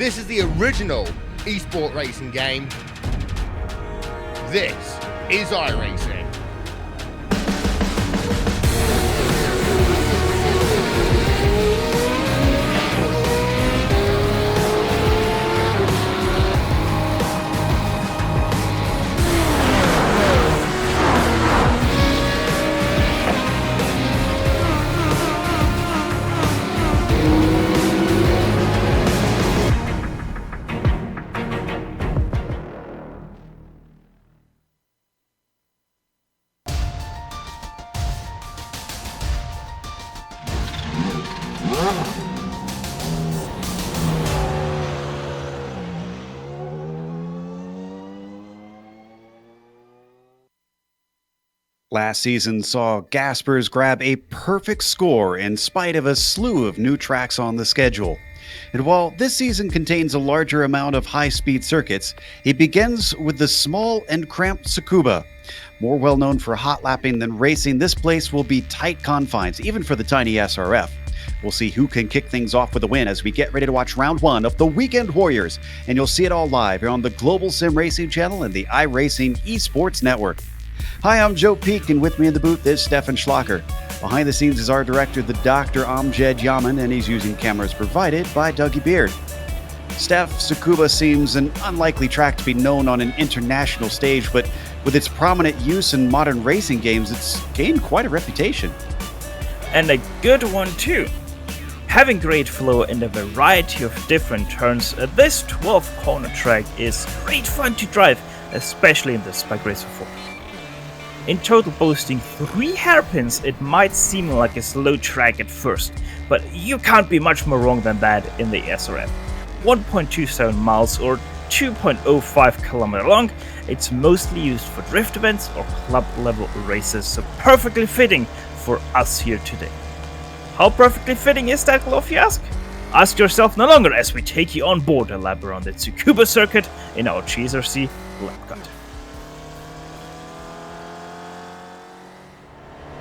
This is the original esport racing game. This is iRacing. Last season saw Gaspers grab a perfect score in spite of a slew of new tracks on the schedule. And while this season contains a larger amount of high-speed circuits, it begins with the small and cramped Tsukuba. More well known for hot lapping than racing, this place will be tight confines, even for the tiny SRF. We'll see who can kick things off with a win as we get ready to watch round one of the Weekend Warriors, and you'll see it all live here on the Global SimRacing Channel and the iRacing Esports Network. Hi, I'm Joe Peak, and with me in the booth is Stefan Schlacher. Behind the scenes is our director, the Dr. Amjad Yaman, and he's using cameras provided by Dougie Beard. Steph, Tsukuba seems an unlikely track to be known on an international stage, but with its prominent use in modern racing games, it's gained quite a reputation. And a good one too. Having great flow and a variety of different turns, this 12-corner track is great fun to drive, especially in the Spec Racer 4. In total boasting 3 hairpins, it might seem like a slow track at first, but you can't be much more wrong than that in the SRF. 1.27 miles or 2.05 km long, it's mostly used for drift events or club level races, so perfectly fitting for us here today. How perfectly fitting is that glove, you ask? Ask yourself no longer as we take you on board a lap around the Tsukuba circuit in our GSRC lap cut.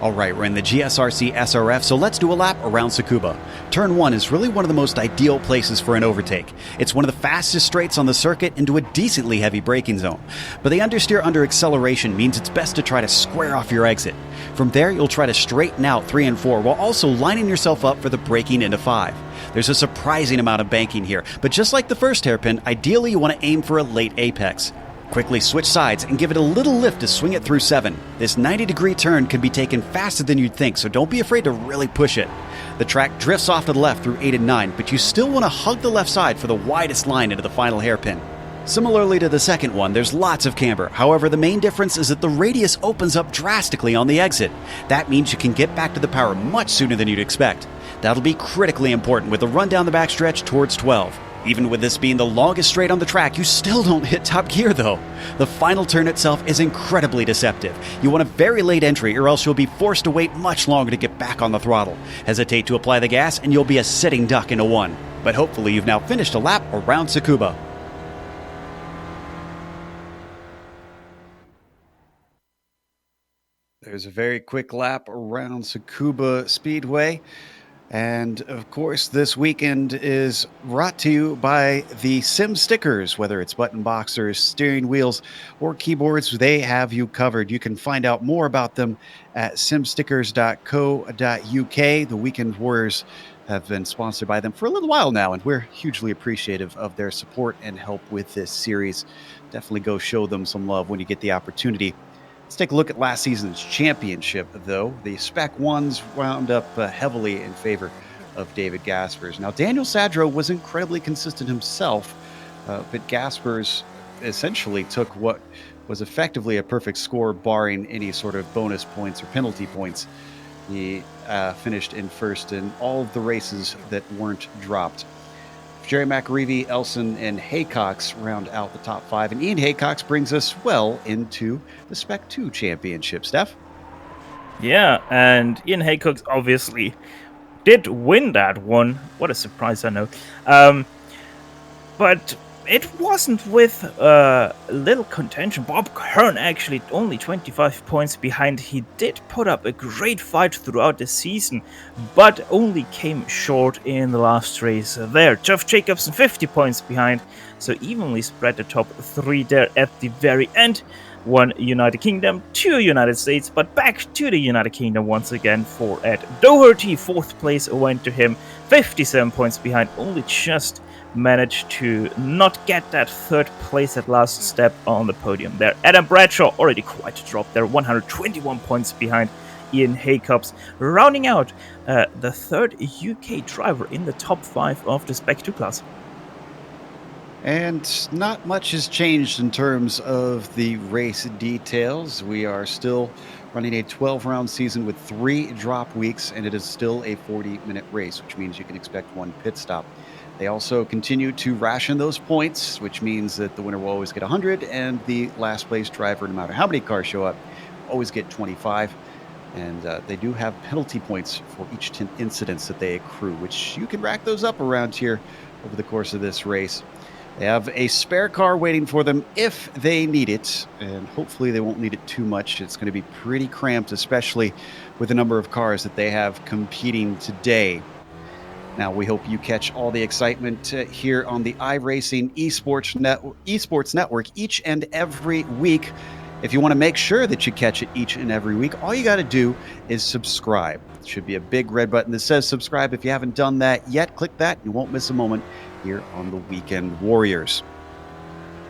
Alright, we're in the GSRC SRF, so let's do a lap around Tsukuba. Turn 1 is really one of the most ideal places for an overtake. It's one of the fastest straights on the circuit into a decently heavy braking zone. But the understeer under acceleration means it's best to try to square off your exit. From there, you'll try to straighten out 3 and 4 while also lining yourself up for the braking into 5. There's a surprising amount of banking here, but just like the first hairpin, ideally you want to aim for a late apex. Quickly switch sides and give it a little lift to swing it through 7. This 90-degree turn can be taken faster than you'd think, so don't be afraid to really push it. The track drifts off to the left through 8 and 9, but you still want to hug the left side for the widest line into the final hairpin. Similarly to the second one, there's lots of camber. However, the main difference is that the radius opens up drastically on the exit. That means you can get back to the power much sooner than you'd expect. That'll be critically important with the run down the backstretch towards 12. Even with this being the longest straight on the track, you still don't hit top gear though. The final turn itself is incredibly deceptive. You want a very late entry or else you'll be forced to wait much longer to get back on the throttle. Hesitate to apply the gas and you'll be a sitting duck in a 1. But hopefully you've now finished a lap around Tsukuba. There's a very quick lap around Tsukuba Speedway. And of course, this weekend is brought to you by the Sim Stickers. Whether it's button boxers, steering wheels, or keyboards, they have you covered. You can find out more about them at simstickers.co.uk. The Weekend Warriors have been sponsored by them for a little while now, and we're hugely appreciative of their support and help with this series. Definitely go show them some love when you get the opportunity. Let's take a look at last season's championship, though. The Spec 1s wound up heavily in favor of David Gaspers. Now, Daniel Sadro was incredibly consistent himself, but Gaspers essentially took what was effectively a perfect score, barring any sort of bonus points or penalty points. He finished in first in all of the races that weren't dropped. Jerry McAreevy, Elson, and Haycox round out the top 5, and Ian Haycox brings us well into the Spec 2 championship. Steph? Yeah, and Ian Haycox obviously did win that one. What a surprise, I know. But it wasn't with little contention. Bob Kern actually only 25 points behind. He did put up a great fight throughout the season, but only came short in the last race there. Geoff Jacobson 50 points behind, so evenly spread the top three there at the very end. One United Kingdom, two United States, but back to the United Kingdom once again for Ed Doherty. Fourth place went to him, 57 points behind, only just managed to not get that third place at last step on the podium there. Adam Bradshaw already quite dropped there, 121 points behind Ian Haycox, rounding out the third UK driver in the top 5 of the Spec 2 class. And not much has changed in terms of the race details. We are still running a 12-round season with 3 drop weeks, and it is still a 40-minute race, which means you can expect 1 pit stop. They also continue to ration those points, which means that the winner will always get 100, and the last place driver, no matter how many cars show up, always get 25. And they do have penalty points for each incidents that they accrue, which you can rack those up around here over the course of this race. They have a spare car waiting for them if they need it, and hopefully they won't need it too much. It's going to be pretty cramped, especially with the number of cars that they have competing today. Now, we hope you catch all the excitement here on the iRacing Esports Network each and every week. If you want to make sure that you catch it each and every week, all you got to do is subscribe. It should be a big red button that says subscribe. If you haven't done that yet, click that. You won't miss a moment here on the Weekend Warriors.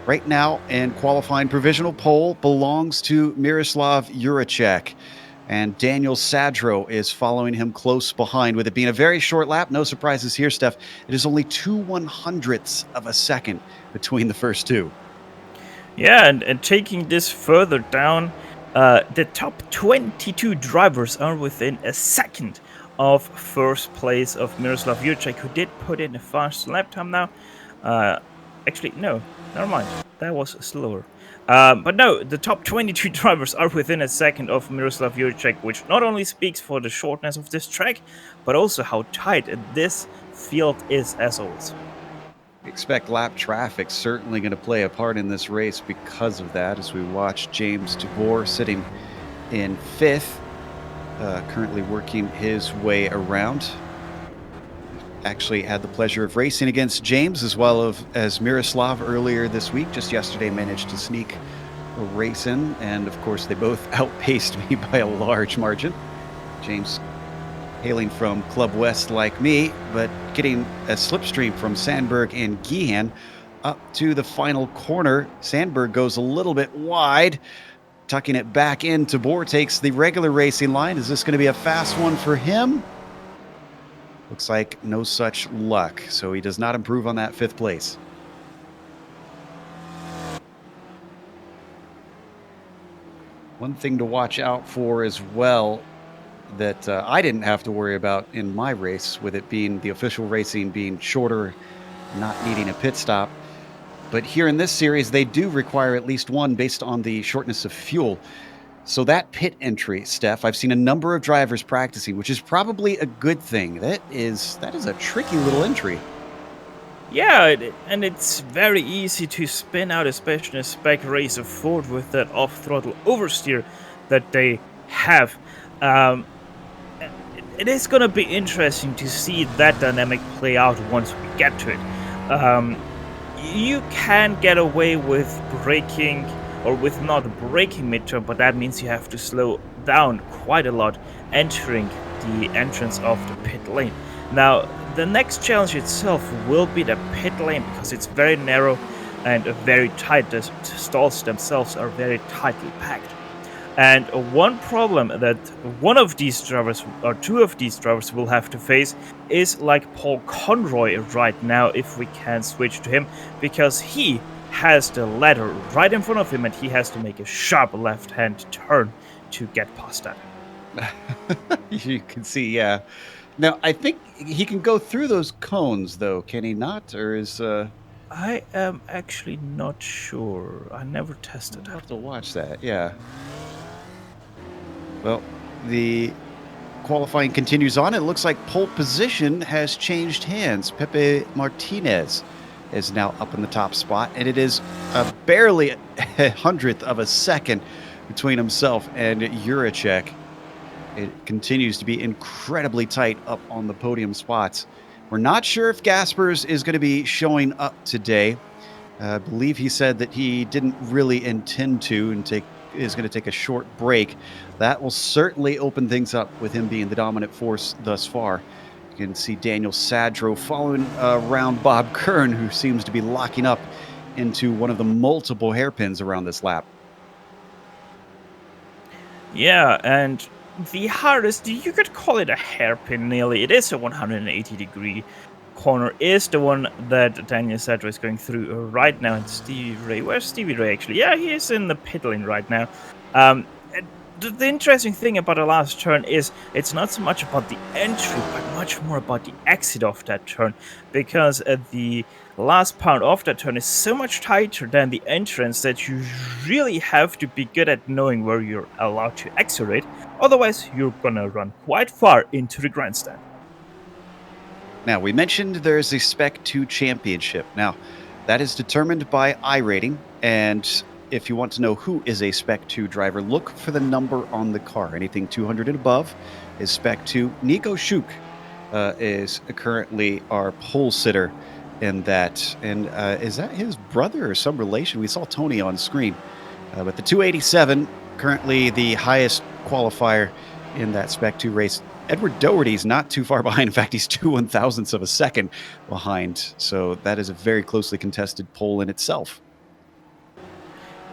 Right now, and qualifying provisional pole belongs to Miroslav Juracek. And Daniel Sadro is following him close behind. With it being a very short lap, no surprises here, Steph. It is only 2/100ths of a second between the first two. Yeah, and taking this further down, the top 22 drivers are within a second of first place of Miroslav Juracek, who did put in a fast lap time now. Actually, no, never mind. That was slower. But no, the top 22 drivers are within a second of Miroslav Juracek, which not only speaks for the shortness of this track, but also how tight this field is as always. Expect lap traffic certainly going to play a part in this race because of that, as we watch James DeBoer sitting in 5th, currently working his way around. Actually had the pleasure of racing against James as well as Miroslav earlier this week. Just yesterday managed to sneak a race in, and of course they both outpaced me by a large margin. James hailing from Club West like me, but getting a slipstream from Sandberg and Gehan up to the final corner. Sandberg goes a little bit wide, tucking it back in. Tabor takes the regular racing line. Is this going to be a fast one for him? Looks like no such luck, so he does not improve on that 5th place. One thing to watch out for as well that I didn't have to worry about in my race, with it being the official racing being shorter, not needing a pit stop. But here in this series, they do require at least one based on the shortness of fuel. So that pit entry, Steph, I've seen a number of drivers practicing, which is probably a good thing. That is a tricky little entry. Yeah, and it's very easy to spin out, especially in a Spec race of Ford with that off-throttle oversteer that they have. It is going to be interesting to see that dynamic play out once we get to it. You can get away with braking, or with not braking midterm, but that means you have to slow down quite a lot entering the entrance of the pit lane. Now, the next challenge itself will be the pit lane, because it's very narrow and very tight. The stalls themselves are very tightly packed. And one problem that one of these drivers, or two of these drivers, will have to face is like Paul Conroy right now, if we can switch to him, because he has the ladder right in front of him and he has to make a sharp left-hand turn to get past that. You can see, yeah. Now, I think he can go through those cones, though, can he not? Or is... I am actually not sure. I never tested I'll it. have to watch that, yeah. Well, the qualifying continues on. It looks like pole position has changed hands. Pepe Martinez is now up in the top spot, and it is barely a hundredth of a second between himself and Juracek. It continues to be incredibly tight up on the podium spots. We're not sure if Gaspers is going to be showing up today. I believe he said that he didn't really intend to and is going to take a short break. That will certainly open things up with him being the dominant force thus far. You can see Daniel Sadro following around Bob Kern, who seems to be locking up into one of the multiple hairpins around this lap. Yeah, and the hardest, you could call it a hairpin nearly. It is a 180-degree corner, is the one that Daniel Sadro is going through right now. And Stevie Ray, where's Stevie Ray actually? Yeah, he is in the pit lane right now. The interesting thing about the last turn is it's not so much about the entry, but much more about the exit of that turn, because the last part of that turn is so much tighter than the entrance that you really have to be good at knowing where you're allowed to accelerate. Otherwise, you're gonna run quite far into the grandstand. Now, we mentioned there's a Spec 2 championship. Now, that is determined by iRating, and if you want to know who is a Spec 2 driver, look for the number on the car. Anything 200 and above is Spec 2. Nico Schuk is currently our pole sitter in that. And is that his brother or some relation? We saw Tony on screen. But the 287, currently the highest qualifier in that Spec 2 race. Edward Doherty's not too far behind. In fact, he's 2/1000ths of a second behind. So that is a very closely contested pole in itself.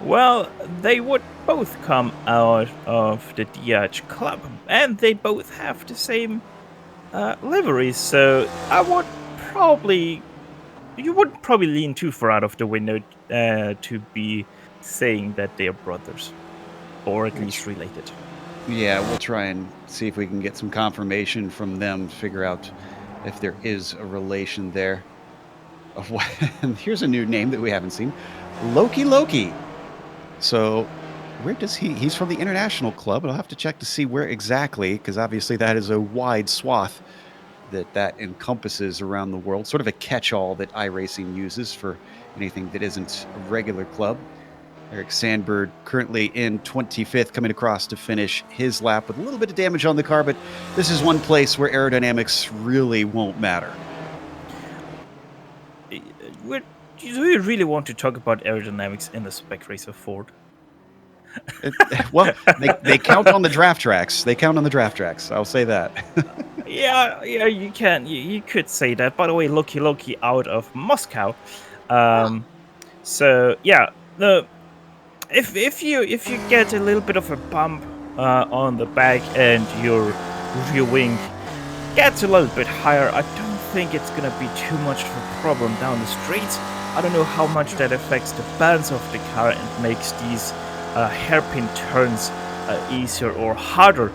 Well, they would both come out of the DH club, and they both have the same liveries, so you wouldn't probably lean too far out of the window to be saying that they are brothers, or at least related. Yeah, we'll try and see if we can get some confirmation from them, figure out if there is a relation there. Here's a new name that we haven't seen. Loki. So where does he's from the International Club, and I'll have to check to see where exactly, because obviously that is a wide swath that encompasses around the world, sort of a catch-all that iRacing uses for anything that isn't a regular club. Eric Sandberg currently in 25th, coming across to finish his lap with a little bit of damage on the car, but this is one place where aerodynamics really won't matter. Do you really want to talk about aerodynamics in the Spec Racer Ford? Well, they count on the draft tracks. I'll say that. Yeah, you can. You could say that. By the way, Loki out of Moscow. So yeah, if you get a little bit of a bump on the back and your rear wing gets a little bit higher, I don't think it's gonna be too much of a problem down the straight. I don't know how much that affects the balance of the car and makes these hairpin turns easier or harder.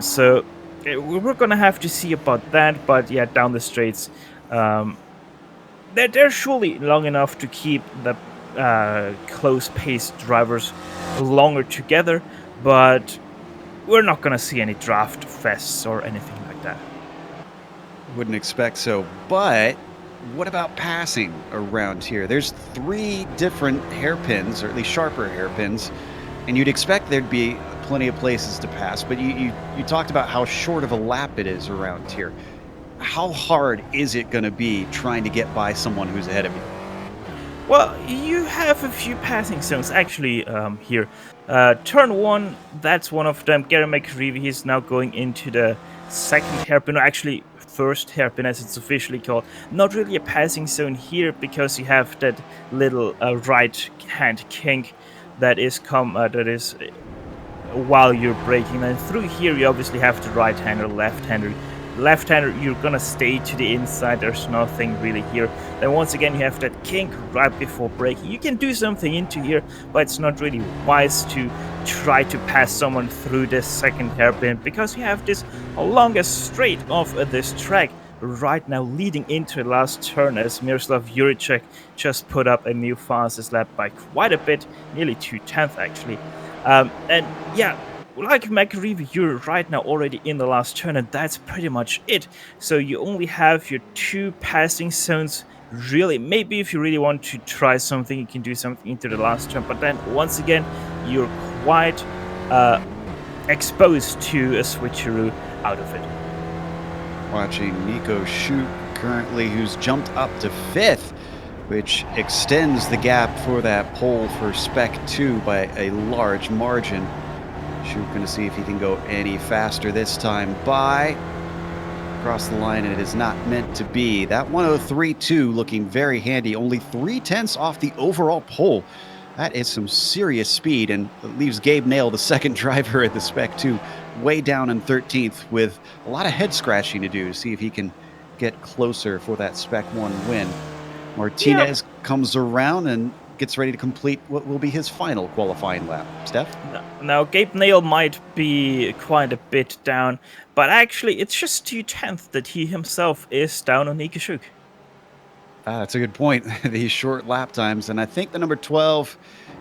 So we're gonna have to see about that. But yeah, down the straights, they're surely long enough to keep the close-paced drivers longer together. But we're not gonna see any draft fests or anything like that. Wouldn't expect so, but what about passing around here? There's 3 different hairpins, or at least sharper hairpins, and you'd expect there'd be plenty of places to pass, but you talked about how short of a lap it is around here. How hard is it going to be trying to get by someone who's ahead of you? Well, you have a few passing zones actually here. Turn 1, that's one of them. Gary McReevy is now going into the second hairpin, or actually first hairpin as it's officially called. Not really a passing zone here because you have that little right hand kink that is while you're braking. And through here you obviously have the right hander, left hander. Left hander, you're gonna stay to the inside, there's nothing really here. Then once again you have that kink right before braking. You can do something into here, but it's not really wise to try to pass someone through this second hairpin, because you have this longest straight of this track right now leading into the last turn, as Miroslav Juracek just put up a new fastest lap by quite a bit, nearly 2/10 actually. And yeah, like McReevy, you're right now already in the last turn, and that's pretty much it. So you only have your 2 passing zones really, maybe if you really want to try something, you can do something into the last turn. But then once again, you're quite exposed to a switcheroo out of it. Watching Nico shoot currently, who's jumped up to 5th, which extends the gap for that pole for Spec 2 by a large margin. Shoot going to see if he can go any faster this time. By across the line, and it is not meant to be. That 103.2 looking very handy, only 0.3 off the overall pole. That is some serious speed, and it leaves Gabe Nail, the second driver at the Spec 2, way down in 13th with a lot of head scratching to do to see if he can get closer for that Spec 1 win. Martinez comes around and gets ready to complete what will be his final qualifying lap. Steph? Now, Gabe Nail might be quite a bit down, but actually it's just 2/10 that he himself is down on Nico Schuk. That's a good point. These short lap times, and I think the number 12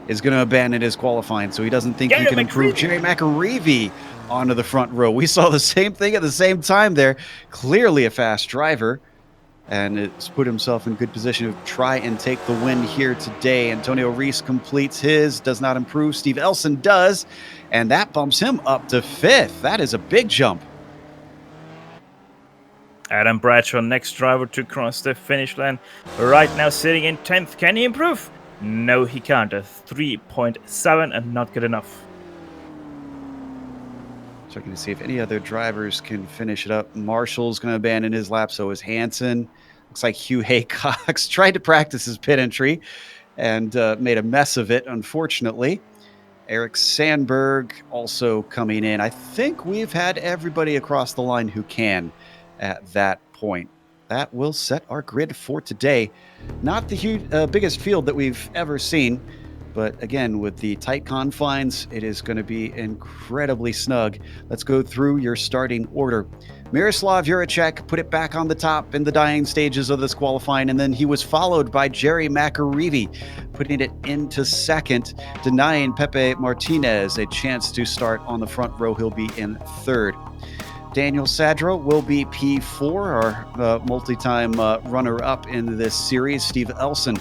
is going to abandon his qualifying, so he doesn't think he can improve. Jerry McAreevy onto the front row. We saw the same thing at the same time there. Clearly a fast driver, and it's put himself in good position to try and take the win here today. Antonio Reese completes his, does not improve. Steve Elson does, and that bumps him up to 5th. That is a big jump. Adam Bradshaw, next driver to cross the finish line. Right now sitting in 10th. Can he improve? No, he can't. A 3.7 and not good enough. Checking to see if any other drivers can finish it up. Marshall's going to abandon his lap, so is Hansen. Looks like Hugh Haycox tried to practice his pit entry and made a mess of it, unfortunately. Eric Sandberg also coming in. I think we've had everybody across the line who can at that point. That will set our grid for today. Not the biggest field that we've ever seen, but again, with the tight confines, it is going to be incredibly snug. Let's go through your starting order. Miroslav Juracek put it back on the top in the dying stages of this qualifying, and then he was followed by Jerry McAreevy, putting it into second, denying Pepe Martinez a chance to start on the front row. He'll be in third. Daniel Sadro will be P4, our multi-time runner-up in this series. Steve Elson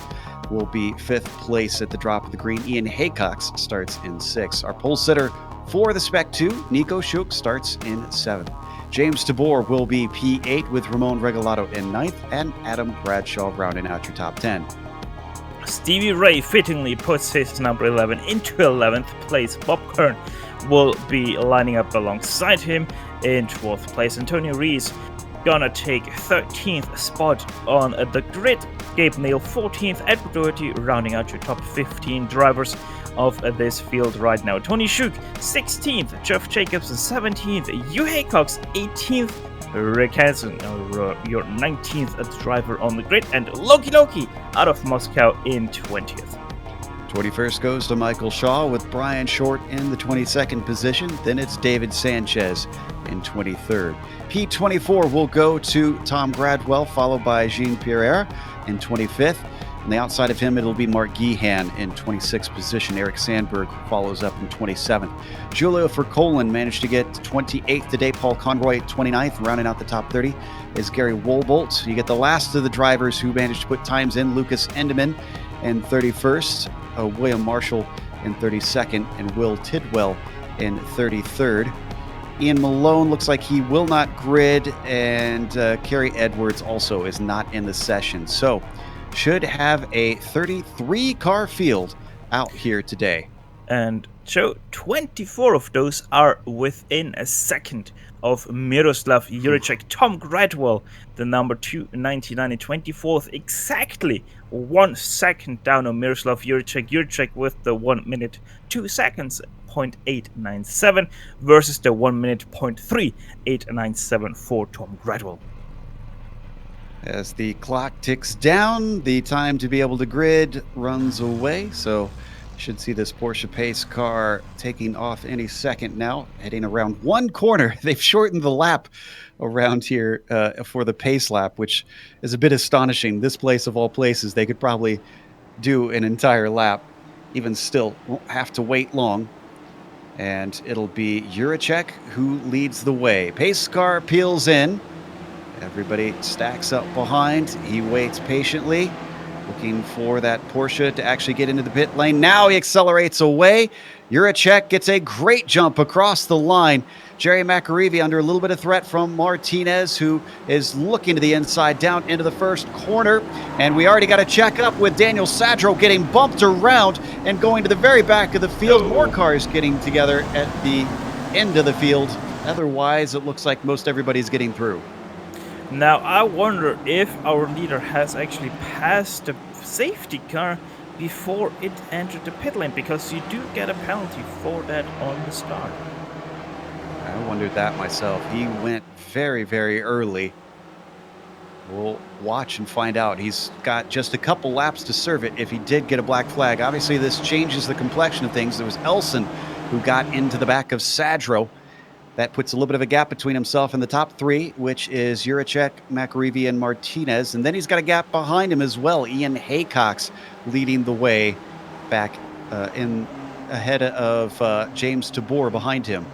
will be 5th place at the drop of the green. Ian Haycox starts in 6th. Our pole sitter for the Spec 2, Nico Schuk, starts in 7th. James Tabor will be P8 with Ramon Regalado in 9th, and Adam Bradshaw rounding out your top 10. Stevie Ray fittingly puts his number 11 into 11th place. Bob Kern will be lining up alongside him in 12th place. Antonio Reese gonna take 13th spot on the grid. Gabe Nail 14th, Edward Doherty rounding out your top 15 drivers of this field right now. Tony Schuk 16th, Jeff Jacobs 17th, Hugh Haycox 18th, Rick Hansen, your 19th driver on the grid, and Loki out of Moscow in 20th. 21st goes to Michael Shaw with Brian Short in the 22nd position. Then it's David Sanchez in 23rd. P24 will go to Tom Gradwell, followed by Jean Pierre in 25th. On the outside of him, it'll be Mark Gehan in 26th position. Eric Sandberg follows up in 27th. Julio Verkolen managed to get 28th today. Paul Conroy 29th, rounding out the top 30 is Gary Woolbolt. You get the last of the drivers who managed to put times in. Lucas Endeman in 31st. William Marshall in 32nd, and Will Tidwell in 33rd. Ian Malone looks like he will not grid, and Kerry Edwards also is not in the session. So should have a 33-car field out here today. And Joe, 24 of those are within a second of Miroslav Juracek. Tom Gradwell, the number 299 in 24th, exactly 1 second down on Miroslav Juracek. Juracek with the 1 minute 2 seconds 0.897 versus the 1 minute 0.3897 for Tom Gradwell. As the clock ticks down, the time to be able to grid runs away, so should see this Porsche pace car taking off any second now, heading around one corner. They've shortened the lap around here for the pace lap, which is a bit astonishing. This place of all places, they could probably do an entire lap. Even still, won't have to wait long. And it'll be Juracek who leads the way. Pace car peels in Everybody stacks up behind. He waits patiently, looking for that Porsche to actually get into the pit lane. Now he accelerates away. Juracek gets a great jump across the line. Jerry McAreevy under a little bit of threat from Martinez, who is looking to the inside down into the first corner. And we already got a check up with Daniel Sadro getting bumped around and going to the very back of the field. More cars getting together at the end of the field. Otherwise, it looks like most everybody's getting through. Now I wonder if our leader has actually passed the safety car before it entered the pit lane, because you do get a penalty for that on the start. I wondered that myself. He went very, very early. We'll watch and find out. He's got just a couple laps to serve it if he did get a black flag. Obviously, this changes the complexion of things. There was Elson who got into the back of Sadro. That puts a little bit of a gap between himself and the top three, which is Juracek, McAreevy, and Martinez. And then he's got a gap behind him as well. Ian Haycox leading the way back in ahead of James Tabor behind him.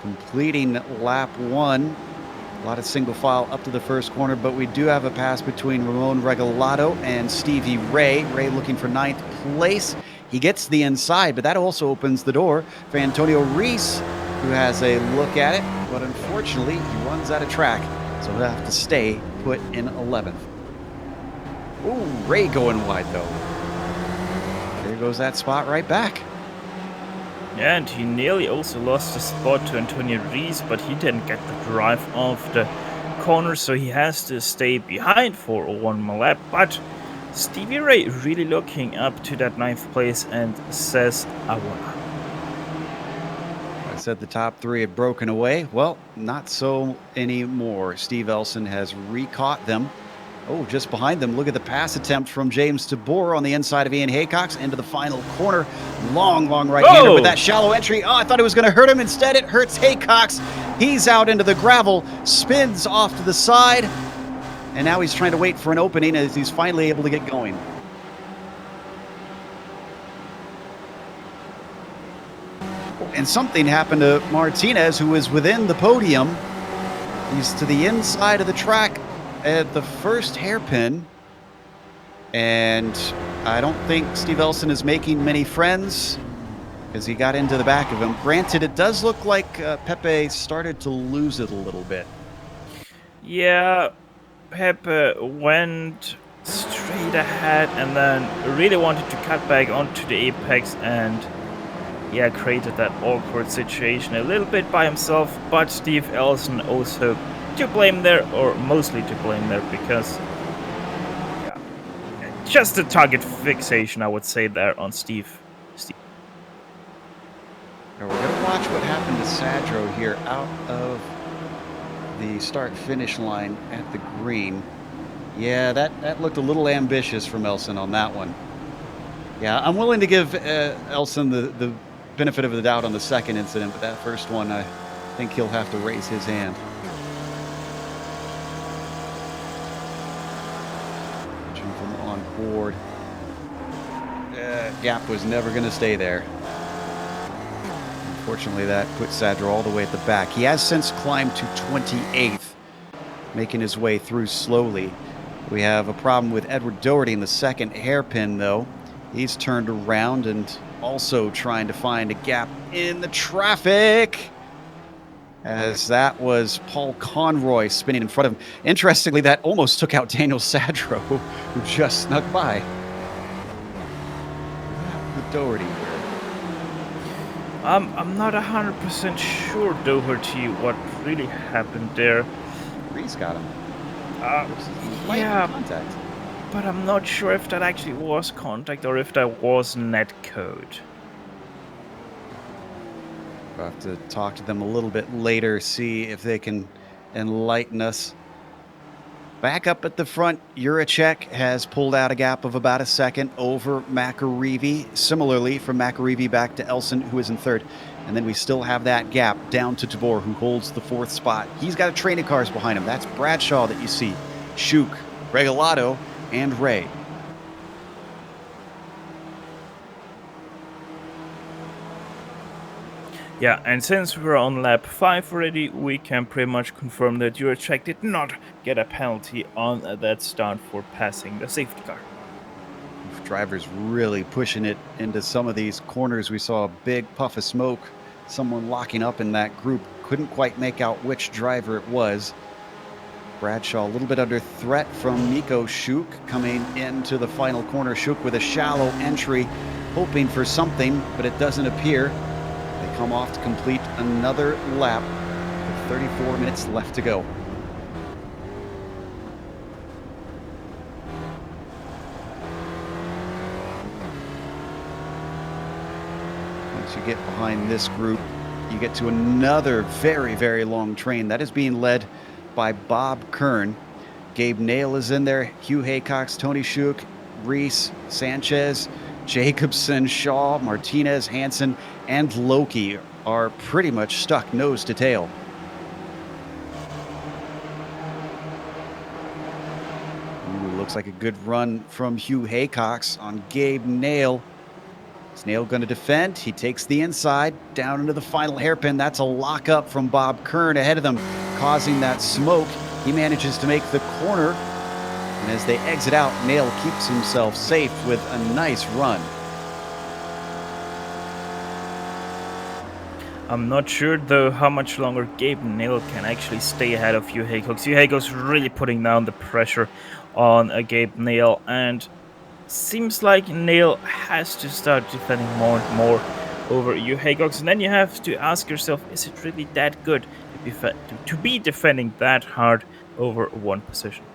Completing lap one. A lot of single file up to the first corner, but we do have a pass between Ramon Regalado and Stevie Ray. Ray looking for 9th place. He gets the inside, but that also opens the door for Antonio Reese, who has a look at it, but unfortunately he runs out of track, so he'll have to stay put in 11th. Ooh, Ray going wide though. There goes that spot right back. Yeah, and he nearly also lost the spot to Antonio Reese, but he didn't get the drive off the corner, so he has to stay behind for one more lap. But Stevie Ray really looking up to that 9th place and says, I won. I said the top three had broken away. Well, not so anymore. Steve Elson has re-caught them. Oh, just behind them, look at the pass attempt from James Tabor on the inside of Ian Haycox into the final corner. Long right-hander with that shallow entry. Oh, I thought it was going to hurt him. Instead, it hurts Haycox. He's out into the gravel, spins off to the side, and now he's trying to wait for an opening as he's finally able to get going. And something happened to Martinez, who was within the podium. He's to the inside of the track at the first hairpin, and I don't think Steve Elson is making many friends because he got into the back of him. Granted, it does look like Pepe started to lose it a little bit. Yeah, Pepe went straight ahead and then really wanted to cut back onto the apex and yeah, created that awkward situation a little bit by himself, but Steve Elson also to blame there, or mostly to blame there, because yeah, just a target fixation, I would say, there on Steve. Now we're going to watch what happened to Sadro here out of the start-finish line at the green. Yeah, that looked a little ambitious from Elson on that one. Yeah, I'm willing to give Elson the benefit of the doubt on the second incident, but that first one, I think he'll have to raise his hand. From on board. Gap was never going to stay there. Unfortunately, that put Sadro all the way at the back. He has since climbed to 28th, making his way through slowly. We have a problem with Edward Doherty in the second hairpin, though. He's turned around and also trying to find a gap in the traffic, as that was Paul Conroy spinning in front of him. Interestingly, that almost took out Daniel Sadro, who just snuck by. With Doherty. I'm not 100% sure, Doherty, what really happened there. Reese got him. Yeah, contact. but I'm not sure if that actually was contact or if that was netcode. We'll have to talk to them a little bit later, see if they can enlighten us. Back up at the front, Juracek has pulled out a gap of about a second over McAreevy. Similarly, from McAreevy back to Elson, who is in third. And then we still have that gap down to Tabor, who holds the fourth spot. He's got a train of cars behind him. That's Bradshaw that you see, Shuk, Regalado, and Ray. Yeah, and since we're on lap 5 already, we can pretty much confirm that Juracek did not get a penalty on that start for passing the safety car. Drivers really pushing it into some of these corners. We saw a big puff of smoke, someone locking up in that group. Couldn't quite make out which driver it was. Bradshaw a little bit under threat from Nico Schuk coming into the final corner. Schuk with a shallow entry, hoping for something, but it doesn't appear. They come off to complete another lap with 34 minutes left to go. Once you get behind this group, you get to another very, very long train. That is being led by Bob Kern. Gabe Nail is in there. Hugh Haycox, Tony Schuk, Reese, Sanchez, Jacobson, Shaw, Martinez, Hansen, and Loki are pretty much stuck nose to tail. Ooh, looks like a good run from Hugh Haycox on Gabe Nail. Is Nail going to defend? He takes the inside down into the final hairpin. That's a lockup from Bob Kern ahead of them, causing that smoke. He manages to make the corner, and as they exit out, Nail keeps himself safe with a nice run. I'm not sure though how much longer Gabe Nail can actually stay ahead of Hugh Haycox. Hugh Haycox really putting down the pressure on Gabe Nail, and seems like Nail has to start defending more and more over Hugh Haycox, and then you have to ask yourself, is it really that good to be defending that hard over one position?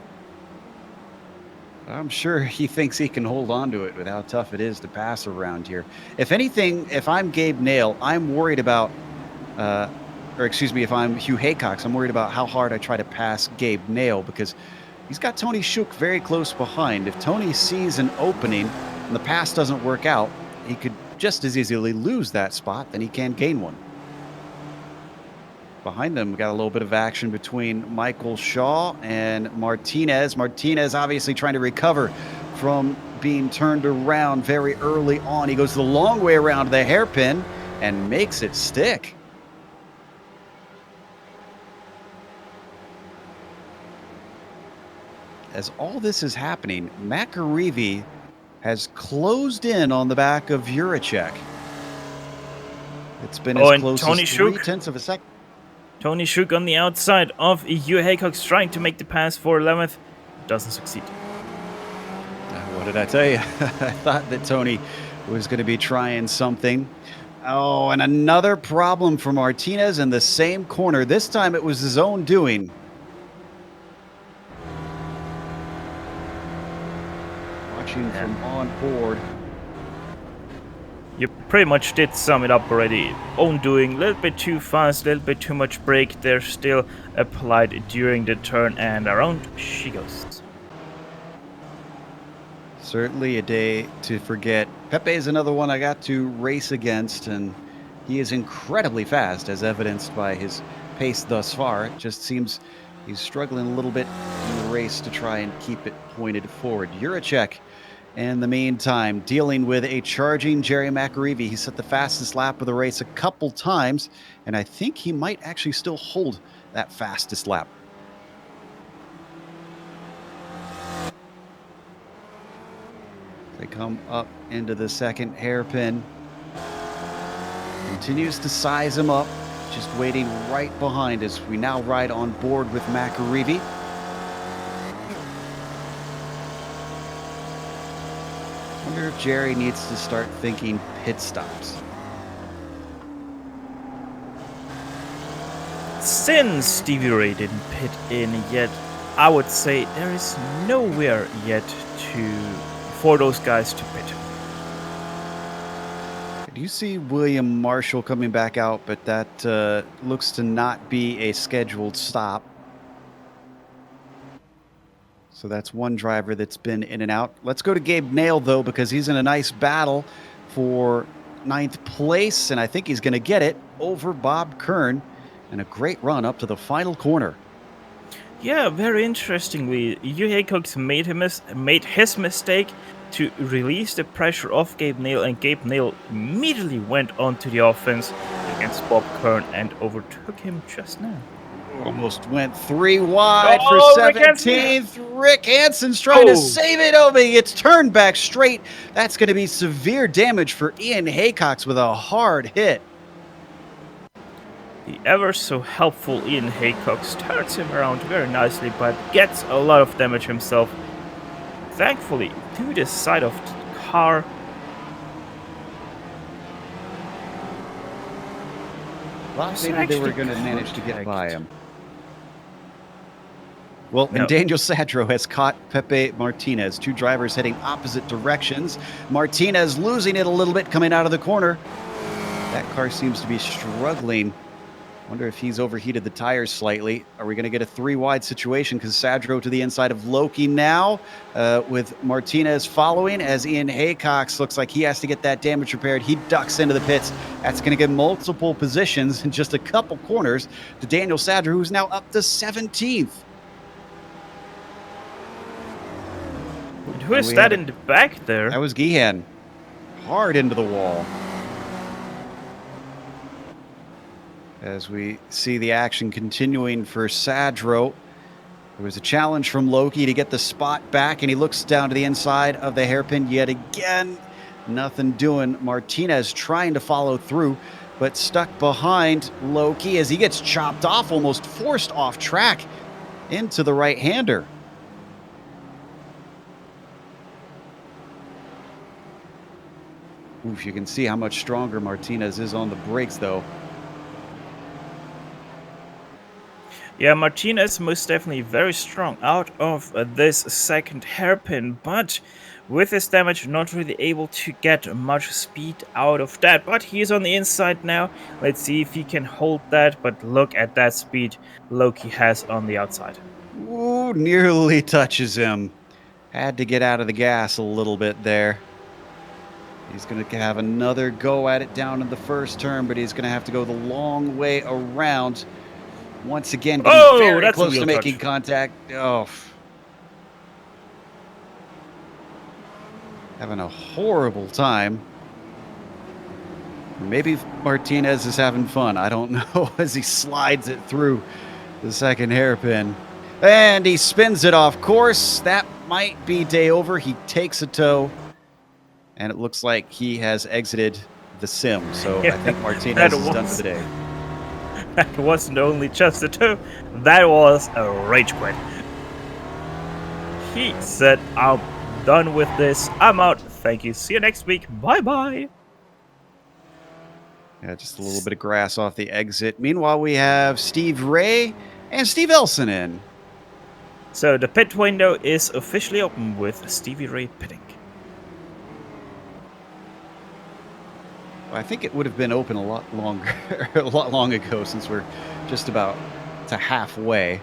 I'm sure he thinks he can hold on to it with how tough it is to pass around here. If anything, if I'm Gabe Nail, I'm worried about, if I'm Hugh Haycox, I'm worried about how hard I try to pass Gabe Nail, because he's got Tony Schuk very close behind. If Tony sees an opening and the pass doesn't work out, he could just as easily lose that spot than he can gain one. Behind them, we got a little bit of action between Michael Shaw and Martinez. Martinez obviously trying to recover from being turned around very early on. He goes the long way around the hairpin and makes it stick. As all this is happening, McAreevy has closed in on the back of Juracek. It's been as close as 0.3 of a second. Tony Schuk on the outside of Hugh Haycox trying to make the pass for 11th. Doesn't succeed. What did I tell you? I thought that Tony was going to be trying something. Oh, and another problem for Martinez in the same corner. This time it was his own doing. Watching from on board. You pretty much did sum it up already. Own doing, a little bit too fast, a little bit too much brake. They're still applied during the turn, and around she goes. Certainly a day to forget. Pepe is another one I got to race against, and he is incredibly fast, as evidenced by his pace thus far. It just seems he's struggling a little bit in the race to try and keep it pointed forward. Juracek, in the meantime, dealing with a charging Jerry McAreevy. He set the fastest lap of the race a couple times, and I think he might actually still hold that fastest lap. They come up into the second hairpin. Continues to size him up, just waiting right behind as we now ride on board with McAreevy. I wonder if Jerry needs to start thinking pit stops. Since Stevie Ray didn't pit in yet, I would say there is nowhere yet for those guys to pit. Do you see William Marshall coming back out, but that looks to not be a scheduled stop. So that's one driver that's been in and out. Let's go to Gabe Nail, though, because he's in a nice battle for 9th place, and I think he's going to get it over Bob Kern, and a great run up to the final corner. Yeah, very interestingly, Hugh Haycox made his mistake to release the pressure off Gabe Nail, and Gabe Nail immediately went onto the offense. against Bob Kern and overtook him just now. Almost went 3 wide for Oh, Rick Hansen. 17th. Rick Hansen's trying to Oh. save it. Oh, but he gets turned back straight. That's going to be severe damage for Ian Haycox with a hard hit. The ever so helpful Ian Haycox turns him around very nicely, but gets a lot of damage himself. Thankfully, to the side of the car. Maybe they were going to manage to get by him. Well, and Daniel Sadro has caught Pepe Martinez. Two drivers heading opposite directions. Martinez losing it a little bit coming out of the corner. That car seems to be struggling. Wonder if he's overheated the tires slightly. Are we going to get a 3 wide situation? Because Sadro to the inside of Loki now with Martinez following as Ian Haycox looks like he has to get that damage repaired. He ducks into the pits. That's going to give multiple positions in just a couple corners to Daniel Sadro, who's now up to 17th. Who is that in the back there? That was Gihan. Hard into the wall. As we see the action continuing for Sadro. There was a challenge from Loki to get the spot back, and he looks down to the inside of the hairpin yet again. Nothing doing. Martinez trying to follow through, but stuck behind Loki as he gets chopped off, almost forced off track into the right-hander. Oof, you can see how much stronger Martinez is on the brakes, though. Yeah, Martinez most definitely very strong out of this second hairpin, but with his damage not really able to get much speed out of that. But he is on the inside now. Let's see if he can hold that, but look at that speed Loki has on the outside. Ooh, nearly touches him. Had to get out of the gas a little bit there. He's going to have another go at it down in the first turn, but he's going to have to go the long way around. Once again, getting very close to making contact. Oh. Having a horrible time. Maybe Martinez is having fun. I don't know as he slides it through the second hairpin. And he spins it off course. That might be day over. He takes a tow. And it looks like he has exited the sim. So I think Martinez is done for the day. That wasn't only just a two, that was a rage quit. He said, I'm done with this. I'm out. Thank you. See you next week. Bye-bye. Yeah, just a little bit of grass off the exit. Meanwhile, we have Steve Ray and Steve Elson in. So the pit window is officially open with Stevie Ray pitting. I think it would have been open a lot longer, a lot long ago, since we're just about to halfway.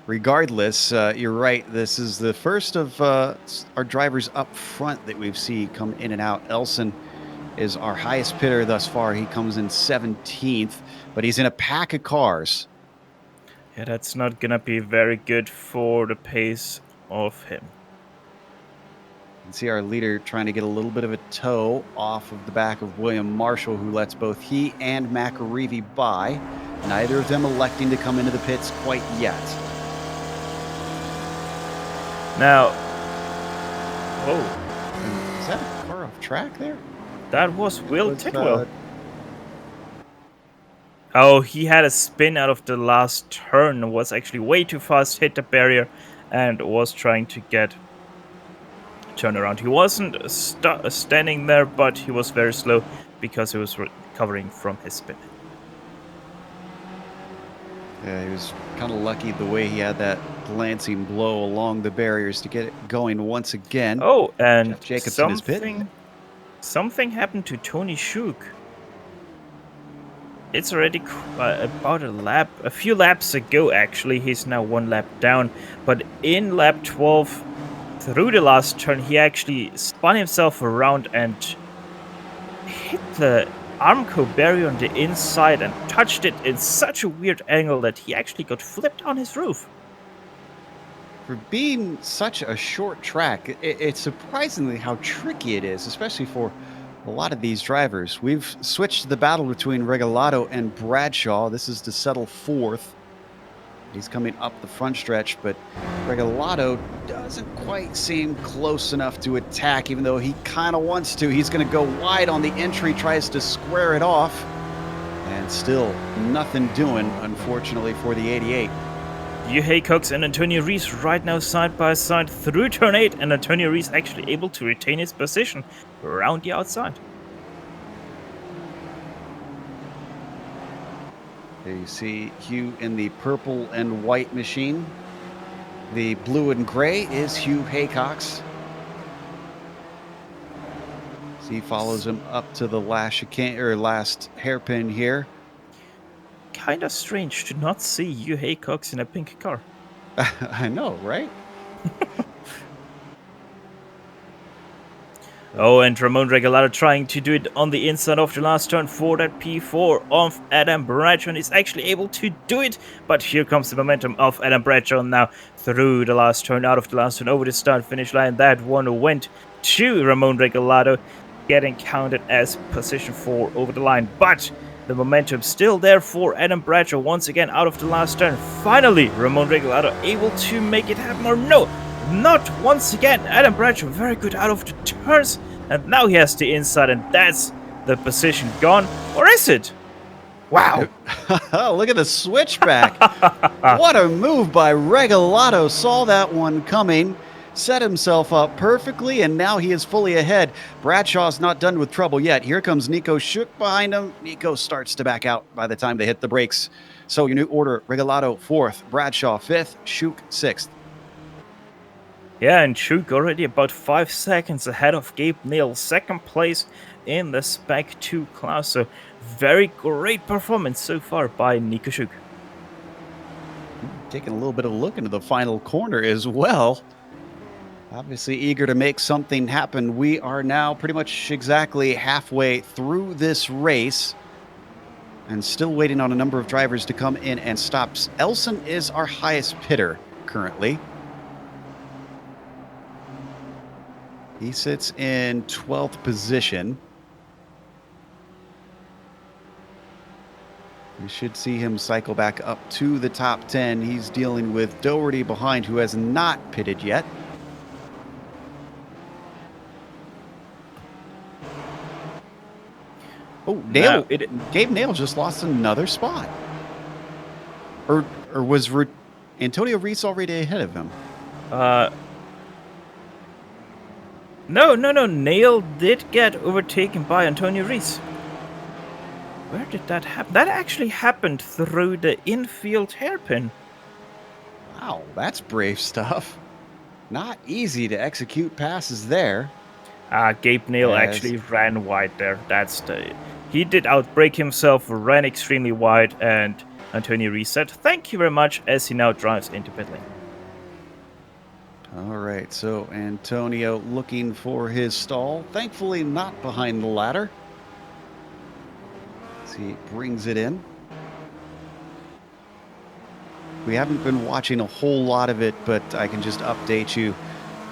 Regardless, you're right. This is the first of our drivers up front that we've seen come in and out. Elson is our highest pitter thus far. He comes in 17th, but he's in a pack of cars. Yeah, that's not gonna be very good for the pace of him. You can see our leader trying to get a little bit of a tow off of the back of William Marshall, who lets both he and McAreevy by. Neither of them electing to come into the pits quite yet. Now, whoa. Is that a car off track there? That was Will Tidwell. Oh, he had a spin out of the last turn, was actually way too fast, hit the barrier, and was trying to get turn around. He wasn't standing there, but he was very slow because he was recovering from his spin. Yeah, he was kind of lucky the way he had that glancing blow along the barriers to get it going once again. Oh, and something happened to Tony Schuch. It's already about a few laps ago, actually. He's now one lap down, but in lap 12, through the last turn, he actually spun himself around and hit the Armco barrier on the inside and touched it in such a weird angle that he actually got flipped on his roof. For being such a short track, it's surprisingly how tricky it is, especially for a lot of these drivers. We've switched the battle between Regalado and Bradshaw. This is to settle fourth. He's coming up the front stretch, but Regalado doesn't quite seem close enough to attack, even though he kind of wants to. He's going to go wide on the entry, tries to square it off, and still nothing doing, unfortunately, for the 88. Yuhei Cox and Antonio Rees right now side by side through turn 8, and Antonio Rees actually able to retain his position around the outside. There you see Hugh in the purple and white machine. The blue and gray is Hugh Haycox. So he follows him up to the last chicane, or last hairpin here. Kinda strange to not see Yuhei Cox in a pink car. I know, right? Oh, and Ramon Regalado trying to do it on the inside of the last turn for that P4 of Adam Bradshaw, and is actually able to do it. But here comes the momentum of Adam Bradshaw now through the last turn, out of the last turn, over the start-finish line. That one went to Ramon Regalado, getting counted as position 4 over the line. But the momentum still there for Adam Bradshaw once again out of the last turn. Finally, Ramon Regalado able to make it happen, or no, not once again. Adam Bradshaw very good out of the turns, and now he has the inside, and that's the position gone. Or is it? Wow. Look at the switchback. What a move by Regalado. Saw that one coming, set himself up perfectly, and now he is fully ahead. Bradshaw's not done with trouble yet. Here comes Nico Shook behind him. Nico starts to back out by the time they hit the brakes. So your new order: Regalado 4th, Bradshaw 5th, Shook 6th. Yeah, and Shook already about 5 seconds ahead of Gabe Neal, 2nd place in the Spec 2 class. So very great performance so far by Nico Shook. Taking a little bit of a look into the final corner as well. Obviously eager to make something happen. We are now pretty much exactly halfway through this race and still waiting on a number of drivers to come in and stop. Elson is our highest pitter currently. He sits in 12th position. We should see him cycle back up to the top 10. He's dealing with Doherty behind, who has not pitted yet. Oh, Nail! Gabe Nail just lost another spot. Or was Antonio Rees already ahead of him? No. Nail did get overtaken by Antonio Rees. Where did that happen? That actually happened through the infield hairpin. Wow, that's brave stuff. Not easy to execute passes there. Gabe Neal actually ran wide there. He did outbrake himself, ran extremely wide, and Antonio Rees said thank you very much as he now drives into pit lane. All right, so Antonio looking for his stall. Thankfully not behind the ladder. As he brings it in. We haven't been watching a whole lot of it, but I can just update you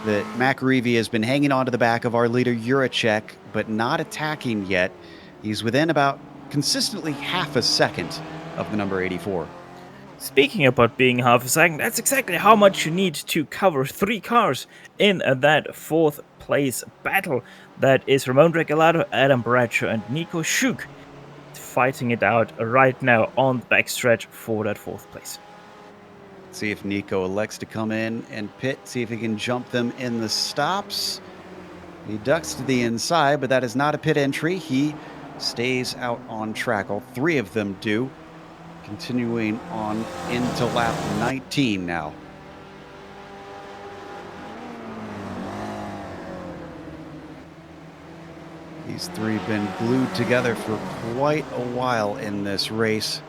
that McAreevy has been hanging on to the back of our leader Juracek, but not attacking yet. He's within about consistently half a second of the number 84. Speaking about being half a second, that's exactly how much you need to cover 3 cars in that 4th place battle. That is Ramon Regalado, Adam Bradshaw, and Nico Shook fighting it out right now on the backstretch for that 4th place. See if Nico elects to come in and pit, see if he can jump them in the stops. He ducks to the inside, but that is not a pit entry. He stays out on track. All 3 of them do. Continuing on into lap 19 now. These 3 have been glued together for quite a while in this race.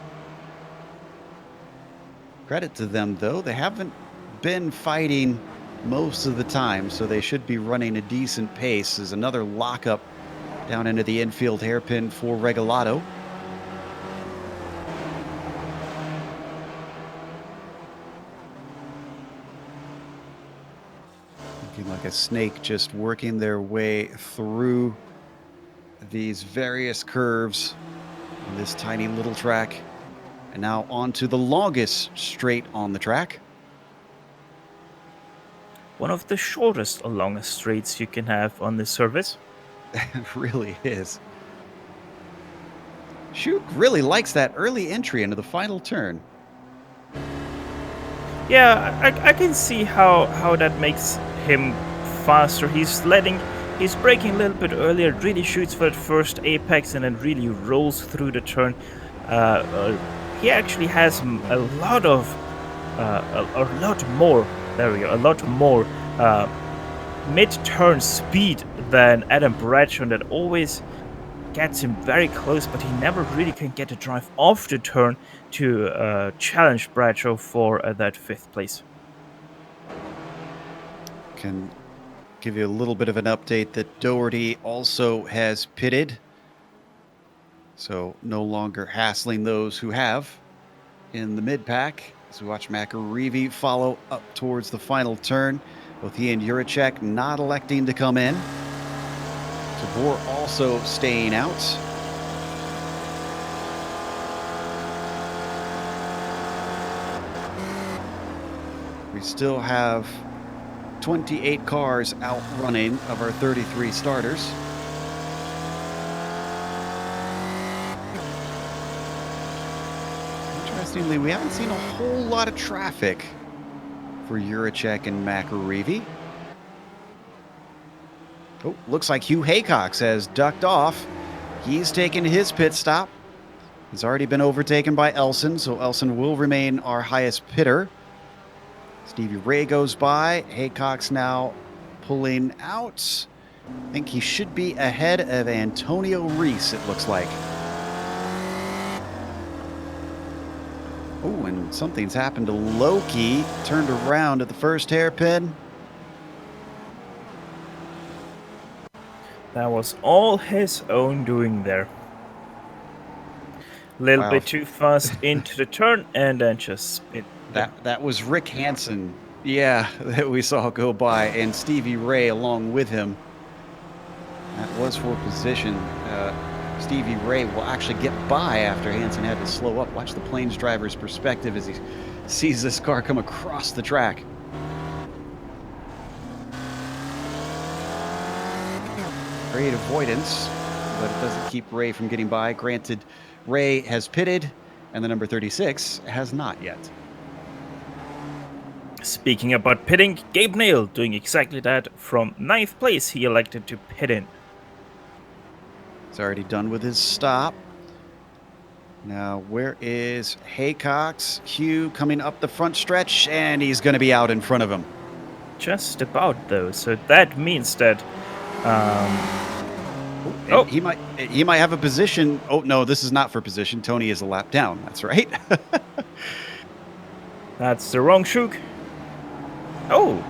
Credit to them, though. They haven't been fighting most of the time, so they should be running a decent pace. There's another lockup down into the infield hairpin for Regalado. Looking like a snake, just working their way through these various curves on this tiny little track. And now onto the longest straight on the track. One of the shortest or longest straights you can have on this surface. It really is. Shuk really likes that early entry into the final turn. Yeah, I can see how that makes him faster. He's braking a little bit earlier, really shoots for that first apex and then really rolls through the turn. He actually has a lot more mid-turn speed than Adam Bradshaw. That always gets him very close, but he never really can get a drive off the turn to challenge Bradshaw for that 5th place. Can give you a little bit of an update that Doherty also has pitted. So no longer hassling those who have in the mid-pack. As we watch McAreevy follow up towards the final turn. Both he and Juracek not electing to come in. Tabor also staying out. We still have 28 cars out running of our 33 starters. Interestingly, we haven't seen a whole lot of traffic for Juracek and McAreevy. Oh, looks like Hugh Haycox has ducked off. He's taken his pit stop. He's already been overtaken by Elson, so Elson will remain our highest pitter. Stevie Ray goes by. Haycox now pulling out. I think he should be ahead of Antonio Reese, it looks like. Oh, and something's happened to Loki. Turned around at the first hairpin. That was all his own doing there. Little bit too fast into the turn and then just spin. That was Rick Hansen, yeah, that we saw go by, and Stevie Ray along with him. That was for position. Stevie Ray will actually get by after Hansen had to slow up. Watch the Plains driver's perspective as he sees this car come across the track. Great avoidance, but it doesn't keep Ray from getting by. Granted, Ray has pitted, and the number 36 has not yet. Speaking about pitting, Gabe Nail doing exactly that. From 9th place, he elected to pit in. He's already done with his stop. Now, where is Haycox? Hugh coming up the front stretch, and he's going to be out in front of him. Just about, though. So that means that... He might have a position. Oh, no, this is not for position. Tony is a lap down. That's right. That's the wrong Shuk. Oh,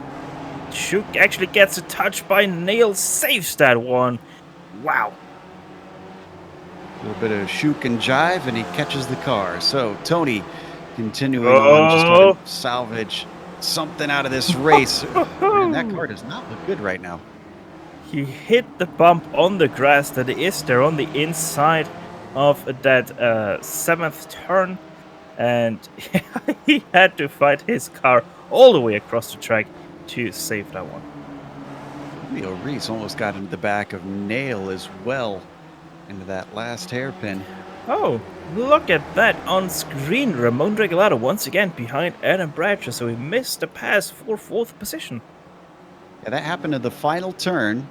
Shuk actually gets a touch by Nail, saves that one. Wow. A little bit of Shuk and jive, and he catches the car. So Tony continuing on, just trying to salvage something out of this race. Man, that car does not look good right now. He hit the bump on the grass that is there on the inside of that 7th turn, and he had to fight his car all the way across the track to save that one. Leo Reese almost got into the back of Nail as well, into that last hairpin. Oh, look at that on screen. Ramon Regalado once again behind Adam Bradshaw, so he missed the pass for 4th position. Yeah, that happened in the final turn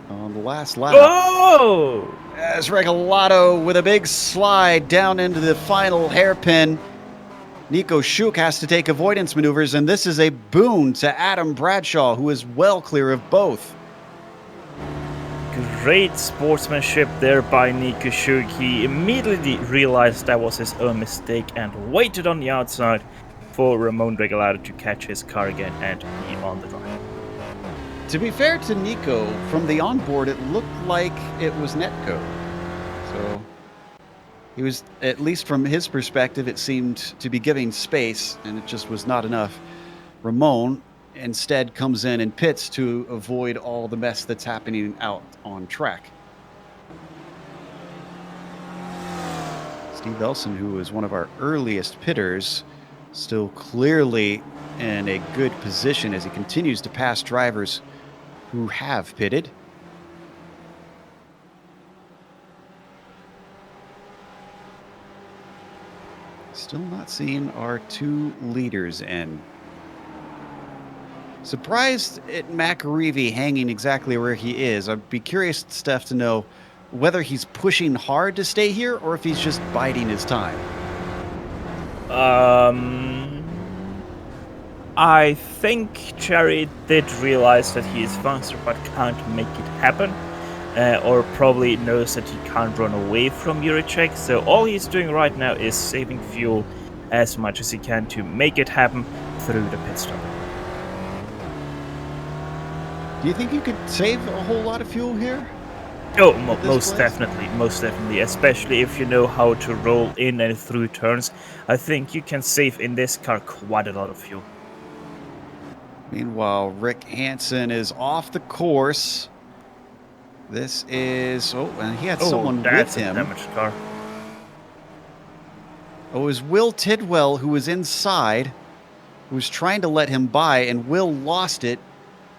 on the last lap. Oh! As Regalado with a big slide down into the final hairpin. Nico Shuk has to take avoidance maneuvers, and this is a boon to Adam Bradshaw, who is well clear of both. Great sportsmanship there by Nico Shuk. He immediately realized that was his own mistake and waited on the outside for Ramon Regalado to catch his car again and be on the drive. To be fair to Nico, from the onboard, it looked like it was netcode. So he was, at least from his perspective, it seemed to be giving space, and it just was not enough. Ramon instead comes in and pits to avoid all the mess that's happening out on track. Steve Elson, who was one of our earliest pitters, still clearly in a good position as he continues to pass drivers who have pitted. Still not seeing our two leaders in. Surprised at McAreevy hanging exactly where he is. I'd be curious, Steph, to know whether he's pushing hard to stay here or if he's just biding his time. I think Jerry did realize that he is faster but can't make it happen. Or probably knows that he can't run away from Juracek. So all he's doing right now is saving fuel as much as he can to make it happen through the pit stop. Do you think you could save a whole lot of fuel here? Oh, most definitely, especially if you know how to roll in and through turns. I think you can save in this car quite a lot of fuel. Meanwhile, Rick Hansen is off the course. This is... Oh, and he had someone with him. A damaged car. Oh, it was Will Tidwell who was inside, who was trying to let him by, and Will lost it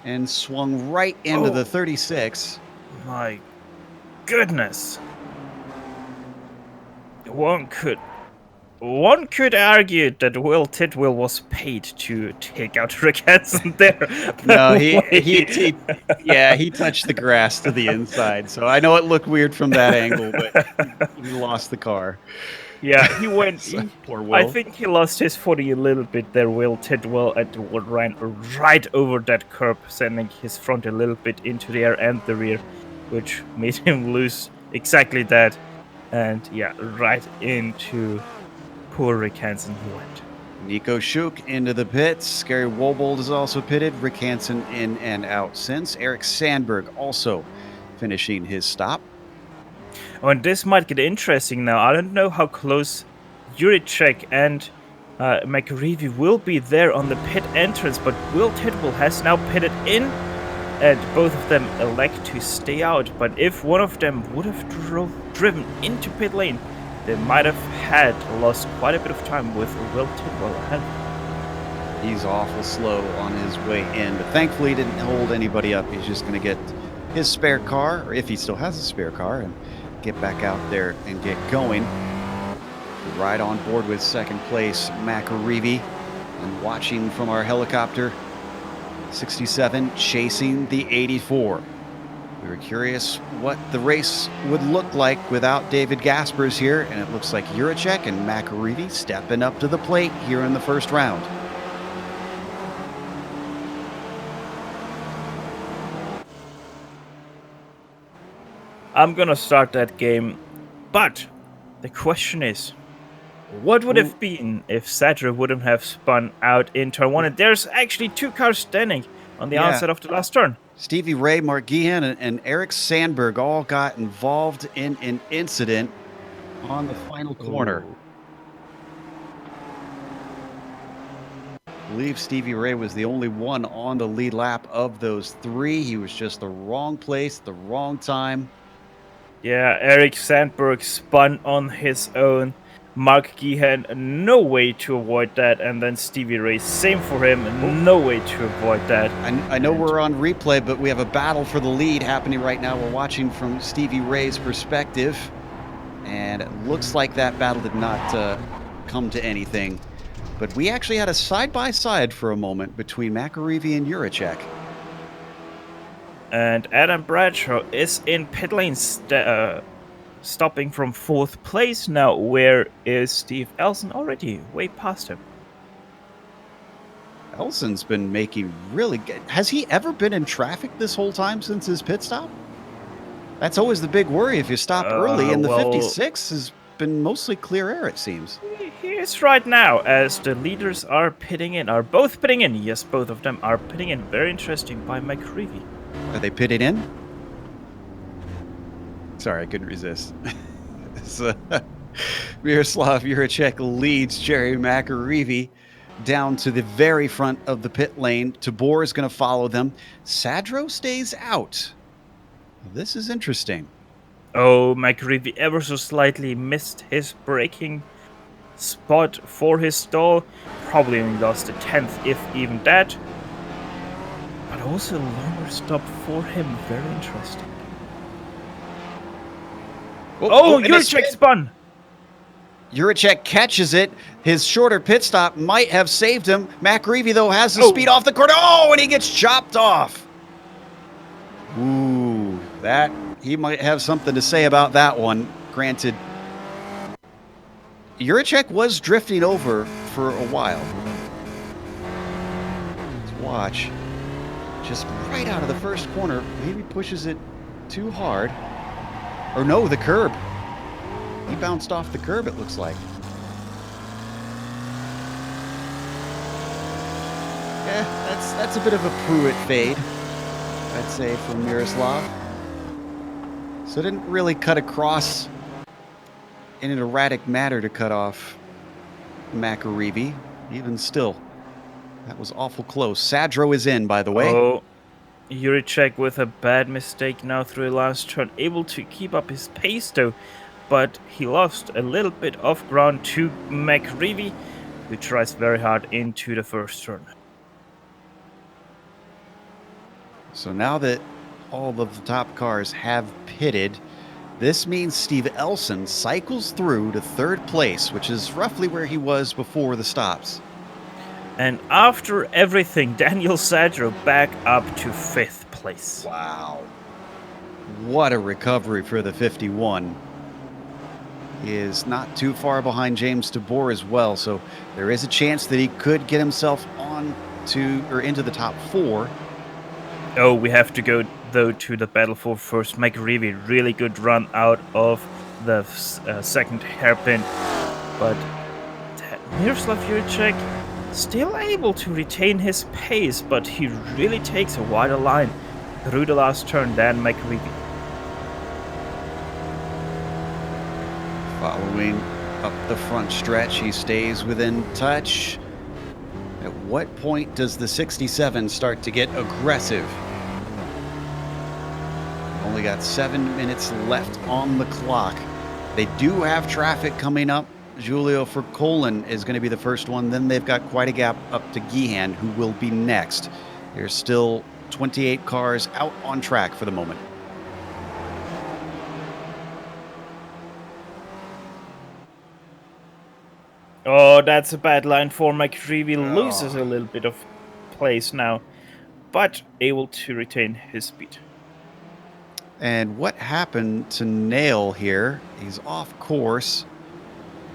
and swung right into the 36. My goodness. One could argue that Will Tidwell was paid to take out Rick Hansen there. No, he touched the grass to the inside. So I know it looked weird from that angle, but he lost the car. Yeah, he went. Poor Will. I think he lost his footing a little bit there, Will Tidwell, and ran right over that curb, sending his front a little bit into the air and the rear, which made him lose exactly that. And yeah, right into poor Rick Hansen he went. Nico Schuch into the pits. Gary Wobold is also pitted. Rick Hansen in and out since. Eric Sandberg also finishing his stop. Oh, and this might get interesting now. I don't know how close Juracek and McAreevy will be there on the pit entrance, but Will Tidwell has now pitted in, and both of them elect to stay out. But if one of them would have driven into pit lane, they might have lost quite a bit of time with Will Tidwell ahead. He's awful slow on his way in, but thankfully he didn't hold anybody up. He's just going to get his spare car, or if he still has a spare car, and get back out there and get going. Right on board with second place McAreevy, and watching from our helicopter, 67 chasing the 84. We were curious what the race would look like without David Gaspers here, and it looks like Juracek and McAreevy stepping up to the plate here in the first round. I'm gonna start that game, but the question is, what would have been if Sadra wouldn't have spun out in turn one? And there's actually two cars standing on the outside of the last turn. Stevie Ray, Mark Gehan, and Eric Sandberg all got involved in an incident on the final corner. I believe Stevie Ray was the only one on the lead lap of those three. He was just the wrong place, the wrong time. Yeah, Eric Sandberg spun on his own. Mark Gehan, no way to avoid that. And then Stevie Ray, same for him, no way to avoid that. I know we're on replay, but we have a battle for the lead happening right now. We're watching from Stevie Ray's perspective. And it looks like that battle did not come to anything. But we actually had a side-by-side for a moment between McAreevy and Juracek. And Adam Bradshaw is in pit lane, stopping from 4th place. Now, where is Steve Elson? Already way past him. Elson's been making really good. Has he ever been in traffic this whole time since his pit stop? That's always the big worry if you stop early, and the 56 has been mostly clear air, it seems. He is right now, as the leaders are pitting in, are both pitting in. Yes, both of them are pitting in. Very interesting by McAreevy. Are they pitted in? Sorry, I couldn't resist. Miroslav Juracek leads Jerry McAreevy down to the very front of the pit lane. Tabor is going to follow them. Sadro stays out. This is interesting. Oh, McReevy ever so slightly missed his braking spot for his stall. Probably only lost a tenth, if even that. But also a longer stop for him. Very interesting. Oh, Jurček spun! Jurček catches it. His shorter pit stop might have saved him. McReevy, though, has the speed off the corner. Oh, and he gets chopped off. Ooh, he might have something to say about that one. Granted, Jurček was drifting over for a while. Let's watch. Just right out of the first corner. Maybe pushes it too hard. Or no, the curb. He bounced off the curb, it looks like. Yeah, that's a bit of a Pruitt fade, I'd say, from Miroslav. So it didn't really cut across in an erratic manner to cut off McReevy. Even still, that was awful close. Sadro is in, by the way. Oh, Jurček with a bad mistake now through the last turn. Able to keep up his pace, though. But he lost a little bit of ground to McReevy, who tries very hard into the first turn. So now that all of the top cars have pitted, this means Steve Elson cycles through to third place, which is roughly where he was before the stops. And after everything, Daniel Sadro back up to 5th place. Wow. What a recovery for the 51. He is not too far behind James DeBoer as well, so there is a chance that he could get himself into the top 4. Oh, we have to go, though, to the battle for first. McReevy, really good run out of the second hairpin. But Miroslav Jurček still able to retain his pace, but he really takes a wider line through the last turn than McReevy. Following up the front stretch, he stays within touch. At what point does the 67 start to get aggressive? Only got 7 minutes left on the clock. They do have traffic coming up. Julio Verkoelen is going to be the first one. Then they've got quite a gap up to Gehan, who will be next. There's still 28 cars out on track for the moment. Oh, that's a bad line for McReevy. Loses a little bit of place now, but able to retain his speed. And what happened to Nail here? He's off course,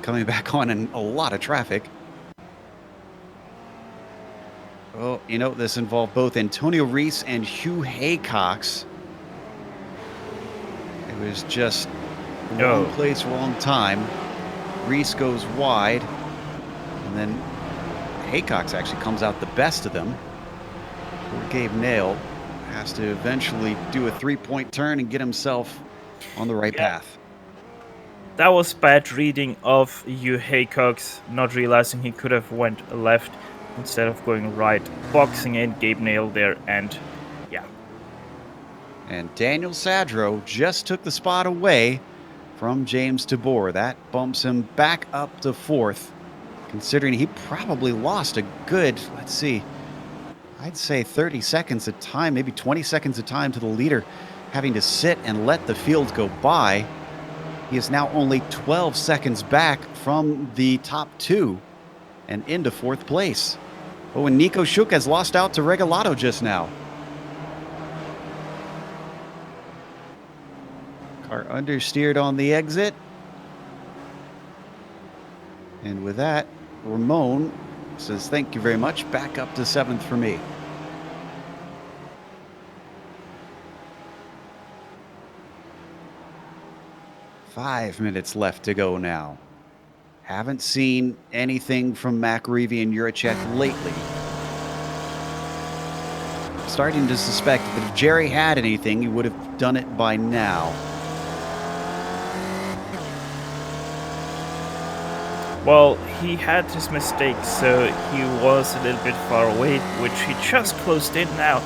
coming back on in a lot of traffic. Oh, you know, this involved both Antonio Reese and Hugh Haycox. It was just wrong place, wrong time. Reese goes wide, and then Haycox actually comes out the best of them. Poor Gabe Nail has to eventually do a 3-point turn and get himself on the right path. That was bad reading of Hugh Haycox, not realizing he could have went left instead of going right, boxing in Gabe Nail there, and yeah. And Daniel Sadro just took the spot away from James DeBoer. That bumps him back up to 4th, considering he probably lost a good, let's see, I'd say 30 seconds of time, maybe 20 seconds of time to the leader, having to sit and let the field go by. He is now only 12 seconds back from the top 2 and into 4th place. Oh, and Nico Schuck has lost out to Regalado just now. Car understeered on the exit. And with that, Ramon says, thank you very much. Back up to 7th for me. Five minutes left to go now. Haven't seen anything from McReevy and Jurček lately. Starting to suspect that if Jerry had anything, he would have done it by now. Well, he had his mistakes, so he was a little bit far away, which he just closed in now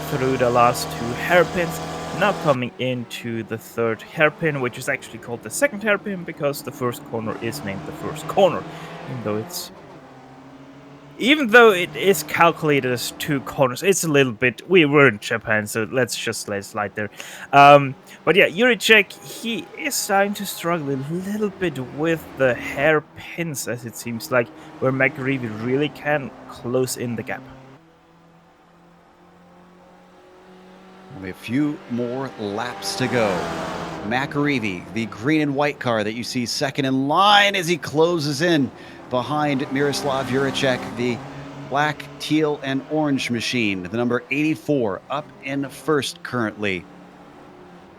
through the last 2 hairpins. Now coming into the third hairpin, which is actually called the second hairpin because the first corner is named the first corner, even though it is calculated as 2 corners. It's a little bit. We were in Japan, so let's just let it slide there. But yeah, Juricek, he is starting to struggle a little bit with the hairpins, as it seems like, where McAreevy really can close in the gap. Only a few more laps to go. McAreevy, the green and white car that you see second in line as he closes in behind Miroslav Juricek, the black, teal, and orange machine, the number 84, up in first currently.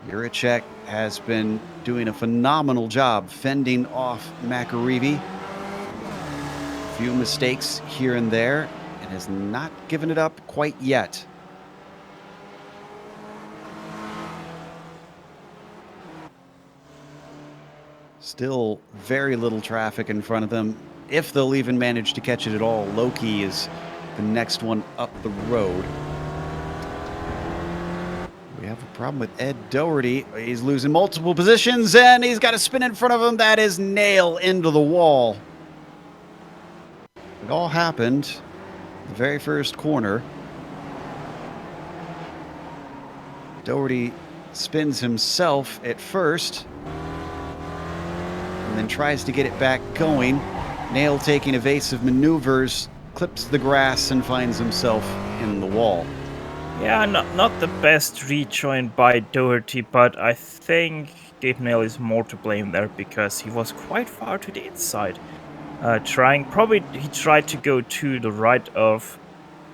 Juricek has been doing a phenomenal job fending off McAreevy. A few mistakes here and there, and has not given it up quite yet. Still very little traffic in front of them, if they'll even manage to catch it at all. Loki is the next one up the road. We have a problem with Ed Doherty. He's losing multiple positions, and he's got a spin in front of him. That is nail into the wall. It all happened the very first corner. Doherty spins himself at first, and then tries to get it back going. Nail taking evasive maneuvers, clips the grass, and finds himself in the wall. Yeah, not the best rejoin by Doherty, but I think Dave Nail is more to blame there because he was quite far to the inside. He tried to go to the right of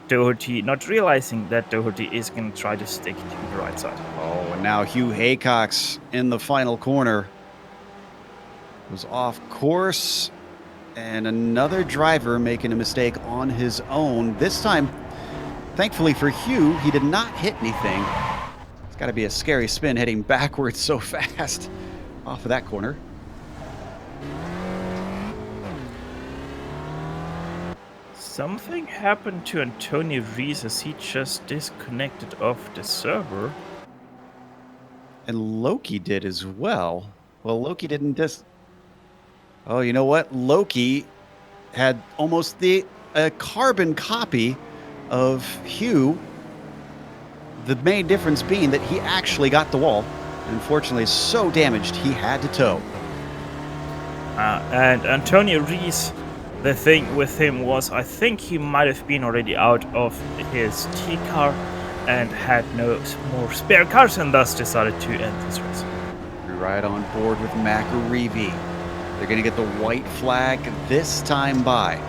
Doherty, not realizing that Doherty is going to try to stick to the right side. Oh, and now Hugh Haycox in the final corner. Was off course, and another driver making a mistake on his own. This time, thankfully for Hugh, he did not hit anything. It's got to be a scary spin heading backwards so fast off of that corner. Something happened to Antonio Rees as he just disconnected off the server. And Loki did as well. Well, Loki didn't Oh, you know what? Loki had almost a carbon copy of Hugh. The main difference being that he actually got the wall. Unfortunately, so damaged he had to tow. And Antonio Rees, the thing with him was, I think he might have been already out of his T car and had no more spare cars, and thus decided to end this race. You're right on board with McAreevy. They're going to get the white flag this time by.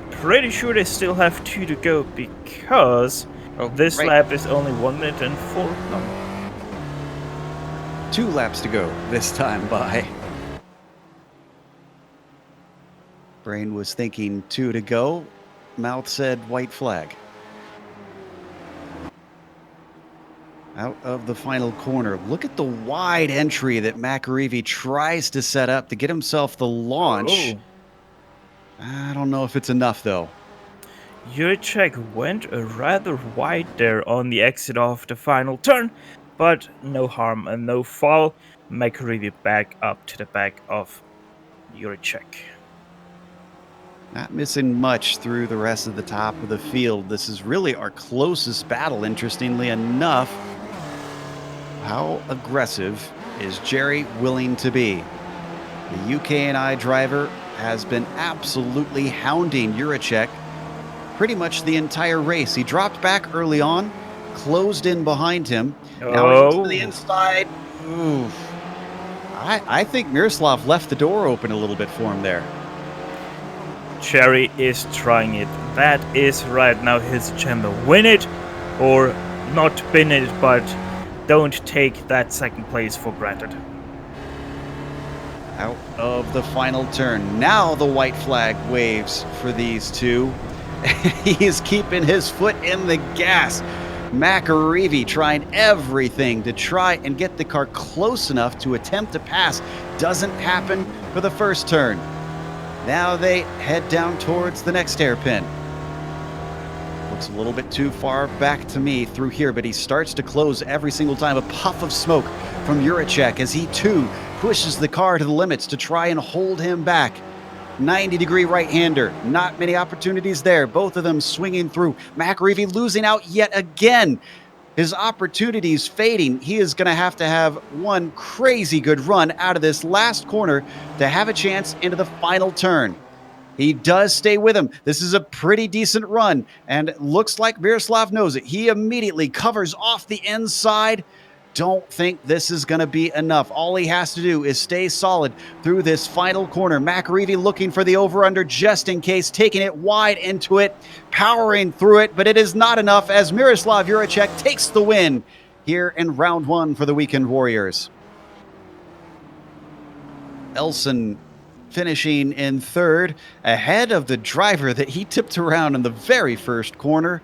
Pretty sure they still have 2 to go because this lap is only 1 minute and 4. No. 2 laps to go this time by. Brain was thinking 2 to go. Mouth said white flag. Out of the final corner. Look at the wide entry that McAreevy tries to set up to get himself the launch. I don't know if it's enough, though. Juricek went rather wide there on the exit of the final turn, but no harm and no foul. McAreevy back up to the back of Juricek. Not missing much through the rest of the top of the field. This is really our closest battle, interestingly enough. How aggressive is Jerry willing to be? The UKNI driver has been absolutely hounding Juricek pretty much the entire race. He dropped back early on, closed in behind him. Now he's to the inside. Oof. I think Miroslav left the door open a little bit for him there. Jerry is trying it. That is right now his chance to win it, or not win it, but don't take that second place for granted. Out of the final turn. Now the white flag waves for these two. He is keeping his foot in the gas. McAreevy trying everything to try and get the car close enough to attempt to pass. Doesn't happen for the first turn. Now they head down towards the next hairpin. Looks a little bit too far back to me through here, but he starts to close every single time. A puff of smoke from Juracek as he too pushes the car to the limits to try and hold him back. 90-degree right-hander. Not many opportunities there. Both of them swinging through. McAreevy losing out yet again. His opportunities fading. He is going to have one crazy good run out of this last corner to have a chance into the final turn. He does stay with him. This is a pretty decent run, and it looks like Miroslav knows it. He immediately covers off the inside. Don't think this is going to be enough. All he has to do is stay solid through this final corner. McAreevy looking for the over-under just in case, taking it wide into it, powering through it, but it is not enough as Miroslav Juracek takes the win here in round one for the Weekend Warriors. Elson finishing in third, ahead of the driver that he tipped around in the very first corner,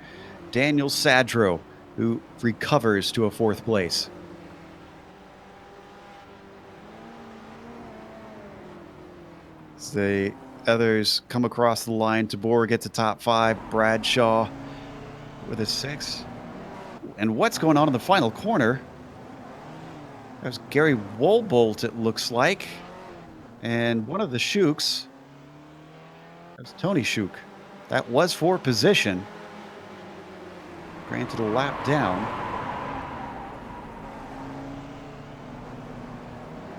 Daniel Sadro, who recovers to a fourth place. As the others come across the line, Tabor gets a top 5, Bradshaw with a 6. And what's going on in the final corner? There's Gary Wolbolt, it looks like. And one of the Shooks, that's Tony Shook. That was for position. Granted a lap down.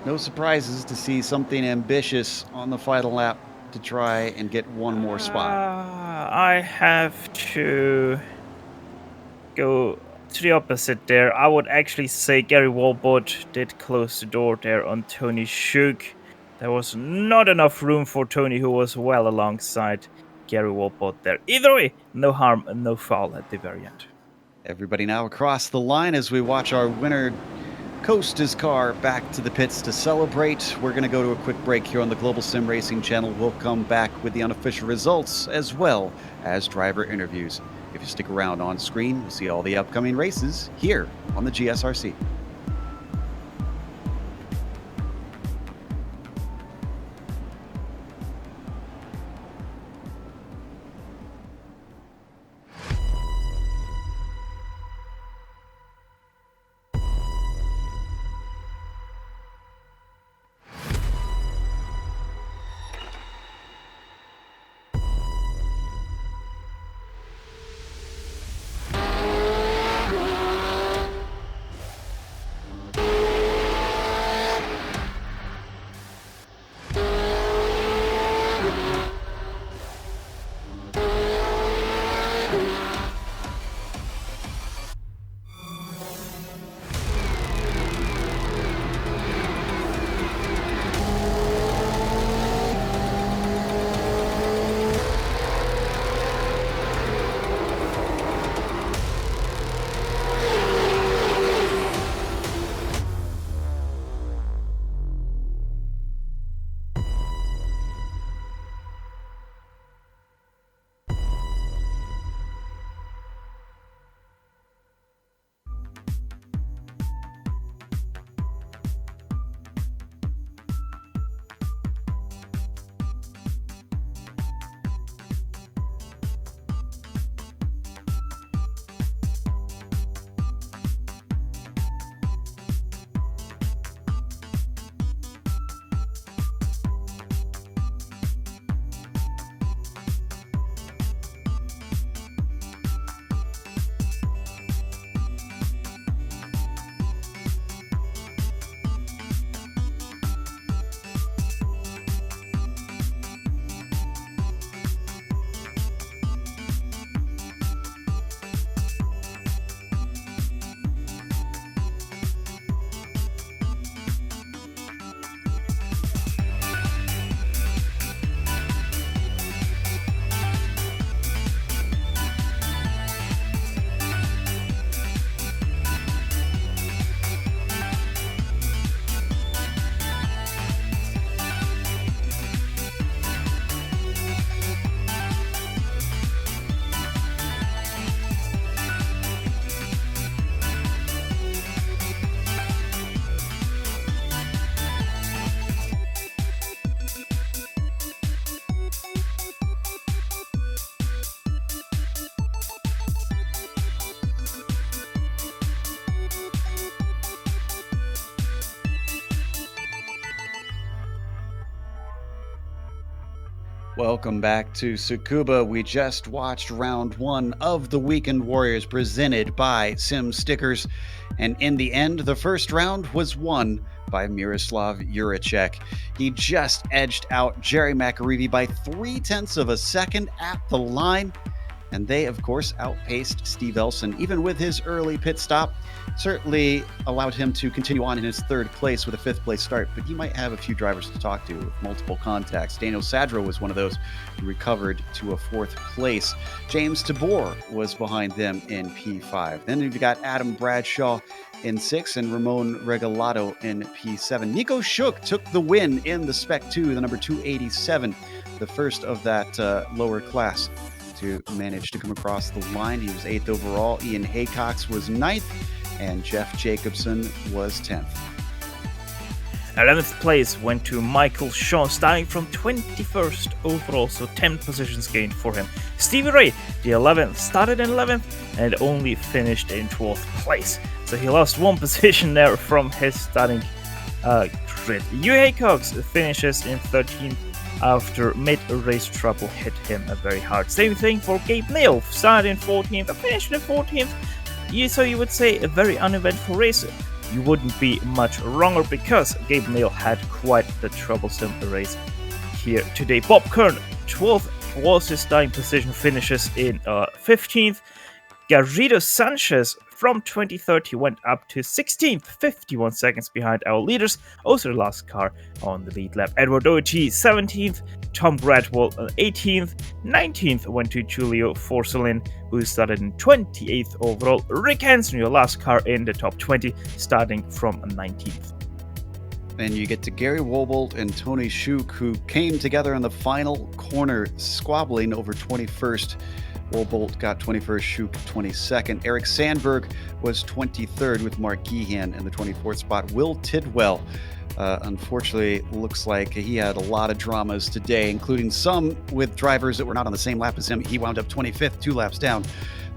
No surprises to see something ambitious on the final lap to try and get one more spot. I have to go to the opposite there. I would actually say Gary Walbot did close the door there on Tony Shook. There was not enough room for Tony, who was well alongside Gary Walbot there. Either way, no harm and no foul at the very end. Everybody now across the line as we watch our winner coast his car back to the pits to celebrate. We're going to go to a quick break here on the Global SimRacing Channel. We'll come back with the unofficial results as well as driver interviews. If you stick around on screen, you'll see all the upcoming races here on the GSRC. Welcome back to Tsukuba. We just watched round one of the Weekend Warriors presented by Sim Stickers. And in the end, the first round was won by Miroslav Juracek. He just edged out Jerry McAreevy by 0.3 of a second at the line. And they, of course, outpaced Steve Elson, even with his early pit stop. Certainly allowed him to continue on in his third place with a fifth place start, but he might have a few drivers to talk to with multiple contacts. Daniel Sadro was one of those who recovered to a fourth place. James Tabor was behind them in P5. Then you've got Adam Bradshaw in 6 and Ramon Regalado in P7. Nico Shook took the win in the Spec 2, the number 287, the first of that lower class to manage to come across the line. He was 8th overall. Ian Haycox was 9th, and Jeff Jacobson was 10th. 11th place went to Michael Shaw, starting from 21st overall, so 10 positions gained for him. Stevie Ray, the 11th, started in 11th and only finished in 12th place, so he lost one position there from his starting grid. Hugh Haycox finishes in 13th after mid-race trouble hit him very hard. Same thing for Gabe Neal, started in 14th and finished in 14th. So you would say a very uneventful race. You wouldn't be much wronger because Gabe Neal had quite the troublesome race here today. Bob Kern, 12th was his starting position, finishes in 15th. Garrido Sanchez from 2030 went up to 16th, 51 seconds behind our leaders, also the last car on the lead lap. Edward Doherty 17th, Tom Gradwell 18th, 19th went to Giulio Forcelin, who started in 28th overall. Rick Hansen, your last car in the top 20, starting from 19th. Then you get to Gary Wobold and Tony Schuch, who came together in the final corner, squabbling over 21st. Wobold got 21st, Schuch 22nd. Eric Sandberg was 23rd with Mark Geehan in the 24th spot. Will Tidwell, unfortunately, looks like he had a lot of dramas today, including some with drivers that were not on the same lap as him. He wound up 25th, 2 laps down.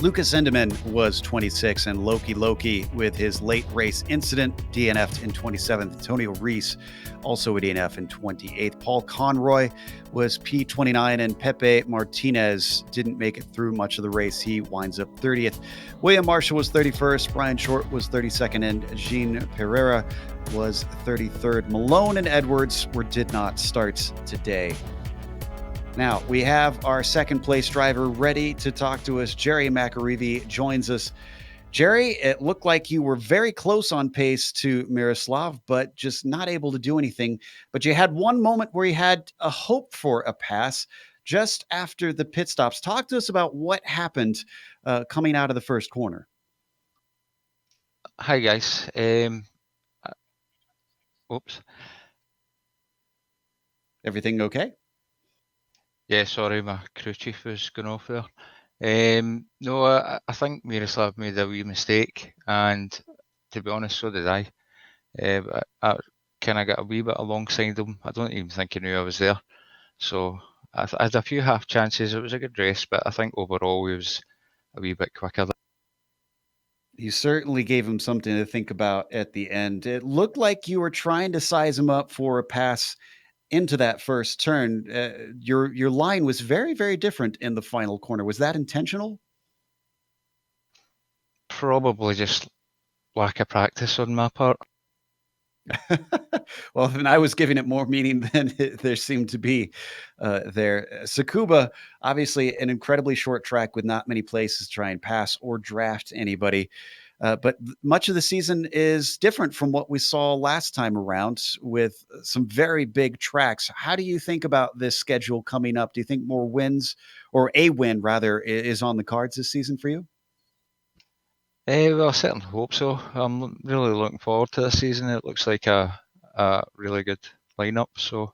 Lucas Endeman was 26th, and Loki with his late race incident DNF'd in 27th. Antonio Reese also a DNF in 28th. Paul Conroy was P29, and Pepe Martinez didn't make it through much of the race. He winds up 30th. William Marshall was 31st. Brian Short was 32nd, and Jean Pereira was 33rd. Malone and Edwards did not start today. Now, we have our second place driver ready to talk to us. Jerry McAreevy joins us. Jerry, it looked like you were very close on pace to Miroslav, but just not able to do anything. But you had one moment where you had a hope for a pass just after the pit stops. Talk to us about what happened coming out of the first corner. Hi, guys. Oops. Everything okay? Yeah, sorry, my crew chief was going off there. No, I think Miroslav made a wee mistake, and to be honest, so did I. I kind of got a wee bit alongside him. I don't even think he knew I was there. So I had a few half chances. It was a good race, but I think overall he was a wee bit quicker. You certainly gave him something to think about at the end. It looked like you were trying to size him up for a pass into that first turn. Your line was very, very different in the final corner. Was that intentional? Probably just lack of practice on my part. Well, then I was giving it more meaning than there seemed to be there. Tsukuba, obviously an incredibly short track with not many places to try and pass or draft anybody. But much of the season is different from what we saw last time around with some very big tracks. How do you think about this schedule coming up? Do you think more wins, or a win rather, is on the cards this season for you? Well, I certainly hope so. I'm really looking forward to this season. It looks like a really good lineup. So,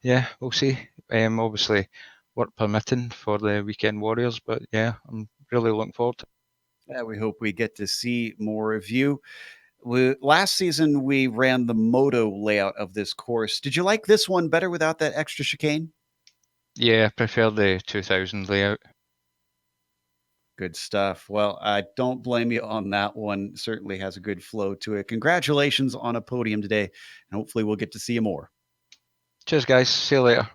yeah, we'll see. Obviously, work permitting for the Weekend Warriors, but yeah, I'm really looking forward to it. Yeah, we hope we get to see more of you. Last season, we ran the moto layout of this course. Did you like this one better without that extra chicane? Yeah, I prefer the 2000 layout. Good stuff. Well, I don't blame you on that one. Certainly has a good flow to it. Congratulations on a podium today, and hopefully we'll get to see you more. Cheers, guys. See you later.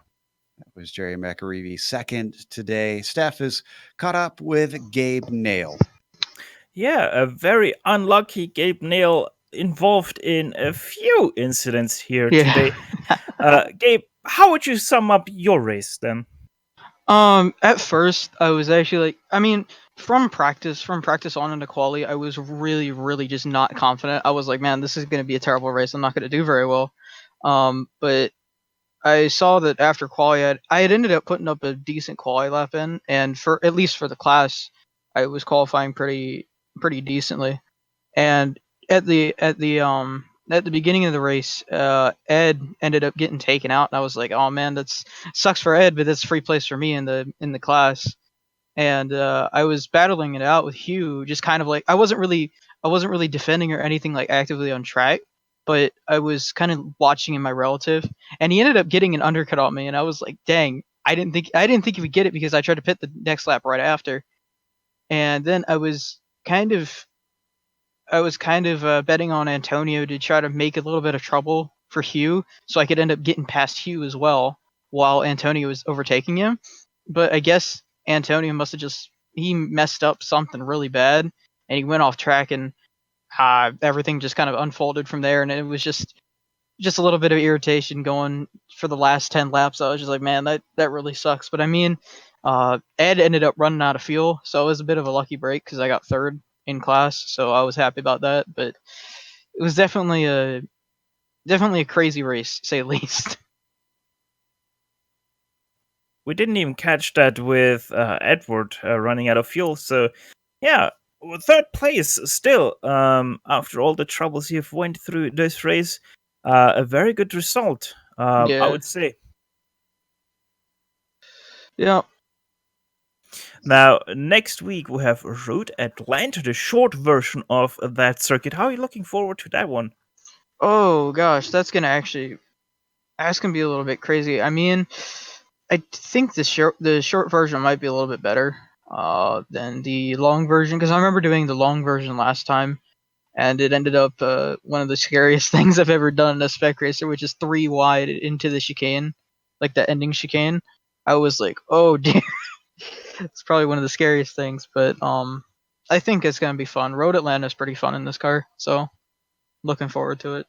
That was Jerry McAreevy second today. Steph is caught up with Gabe Nail. Yeah, a very unlucky Gabe Nail involved in a few incidents here today. Gabe, how would you sum up your race then? At first, I was actually like, I mean, from practice on into quali, I was really, really just not confident. I was like, man, this is going to be a terrible race. I'm not going to do very well. But I saw that after quali, I had ended up putting up a decent quali lap in, and for at least for the class, I was qualifying pretty decently. And at the beginning of the race, Ed ended up getting taken out, and I was like, "Oh man, that's sucks for Ed, but that's a free place for me in the class." And I was battling it out with Hugh, just kind of like I wasn't really defending or anything like actively on track, but I was kind of watching in my relative, and he ended up getting an undercut on me, and I was like, "Dang, I didn't think he would get it because I tried to pit the next lap right after." And then I was kind of betting on Antonio to try to make a little bit of trouble for Hugh, so I could end up getting past Hugh as well while Antonio was overtaking him. But I guess Antonio must have he messed up something really bad, and he went off track, and everything just kind of unfolded from there. And it was just a little bit of irritation going for the last 10 laps. I was just like, man, that really sucks. But I mean, Ed ended up running out of fuel, so it was a bit of a lucky break because I got third in class, so I was happy about that. But it was definitely a crazy race, to say the least. We didn't even catch that with Edward running out of fuel. So, yeah, third place still. After all the troubles you've went through this race, a very good result, I would say. Yeah. Now, next week we have Road Atlanta, the short version of that circuit. How are you looking forward to that one? Oh gosh, that's gonna be a little bit crazy. I mean, I think the short version might be a little bit better than the long version, because I remember doing the long version last time, and it ended up one of the scariest things I've ever done in a spec racer, which is 3 wide into the chicane, like the ending chicane. I was like, oh dear. It's probably one of the scariest things, but I think it's gonna be fun. Road Atlanta is pretty fun in this car, so looking forward to it.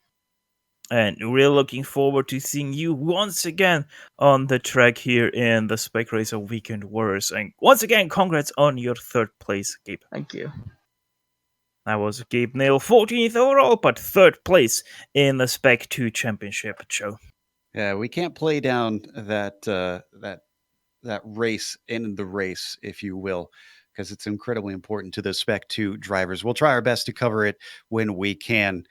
And we're looking forward to seeing you once again on the track here in the Spec Racer Weekend Warriors. And once again, congrats on your third place, Gabe. Thank you. That was Gabe Nail, 14th overall, but third place in the Spec 2 Championship show. Yeah, we can't play down that race in the race, if you will, because it's incredibly important to the Spec 2 drivers. We'll try our best to cover it when we can.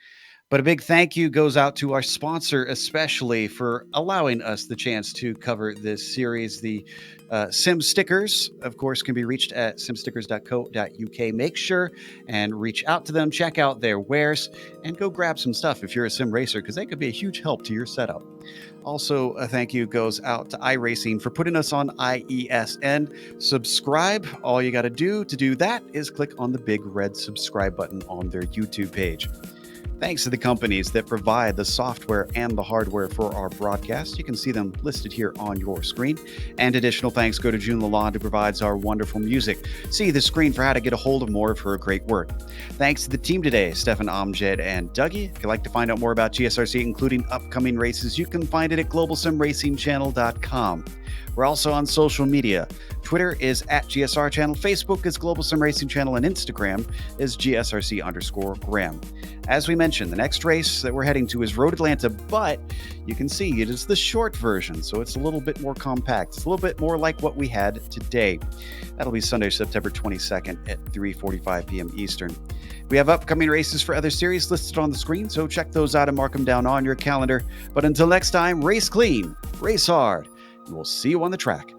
But a big thank you goes out to our sponsor, especially for allowing us the chance to cover this series. The Sim Stickers, of course, can be reached at simstickers.co.uk. Make sure and reach out to them, check out their wares, and go grab some stuff if you're a sim racer, because they could be a huge help to your setup. Also, a thank you goes out to iRacing for putting us on IESN. Subscribe. All you got to do that is click on the big red subscribe button on their YouTube page. Thanks to the companies that provide the software and the hardware for our broadcast. You can see them listed here on your screen. And additional thanks go to June Lalonde, who provides our wonderful music. See the screen for how to get a hold of more of her great work. Thanks to the team today, Stefan, Amjad, and Dougie. If you'd like to find out more about GSRC, including upcoming races, you can find it at globalsimracingchannel.com. We're also on social media. Twitter is at GSR Channel, Facebook is Global Sim Racing Channel, and Instagram is GSRC_Graham. As we mentioned, the next race that we're heading to is Road Atlanta, but you can see it is the short version, so it's a little bit more compact. It's a little bit more like what we had today. That'll be Sunday, September 22nd at 3:45 p.m. Eastern. We have upcoming races for other series listed on the screen, so check those out and mark them down on your calendar. But until next time, race clean, race hard, and we'll see you on the track.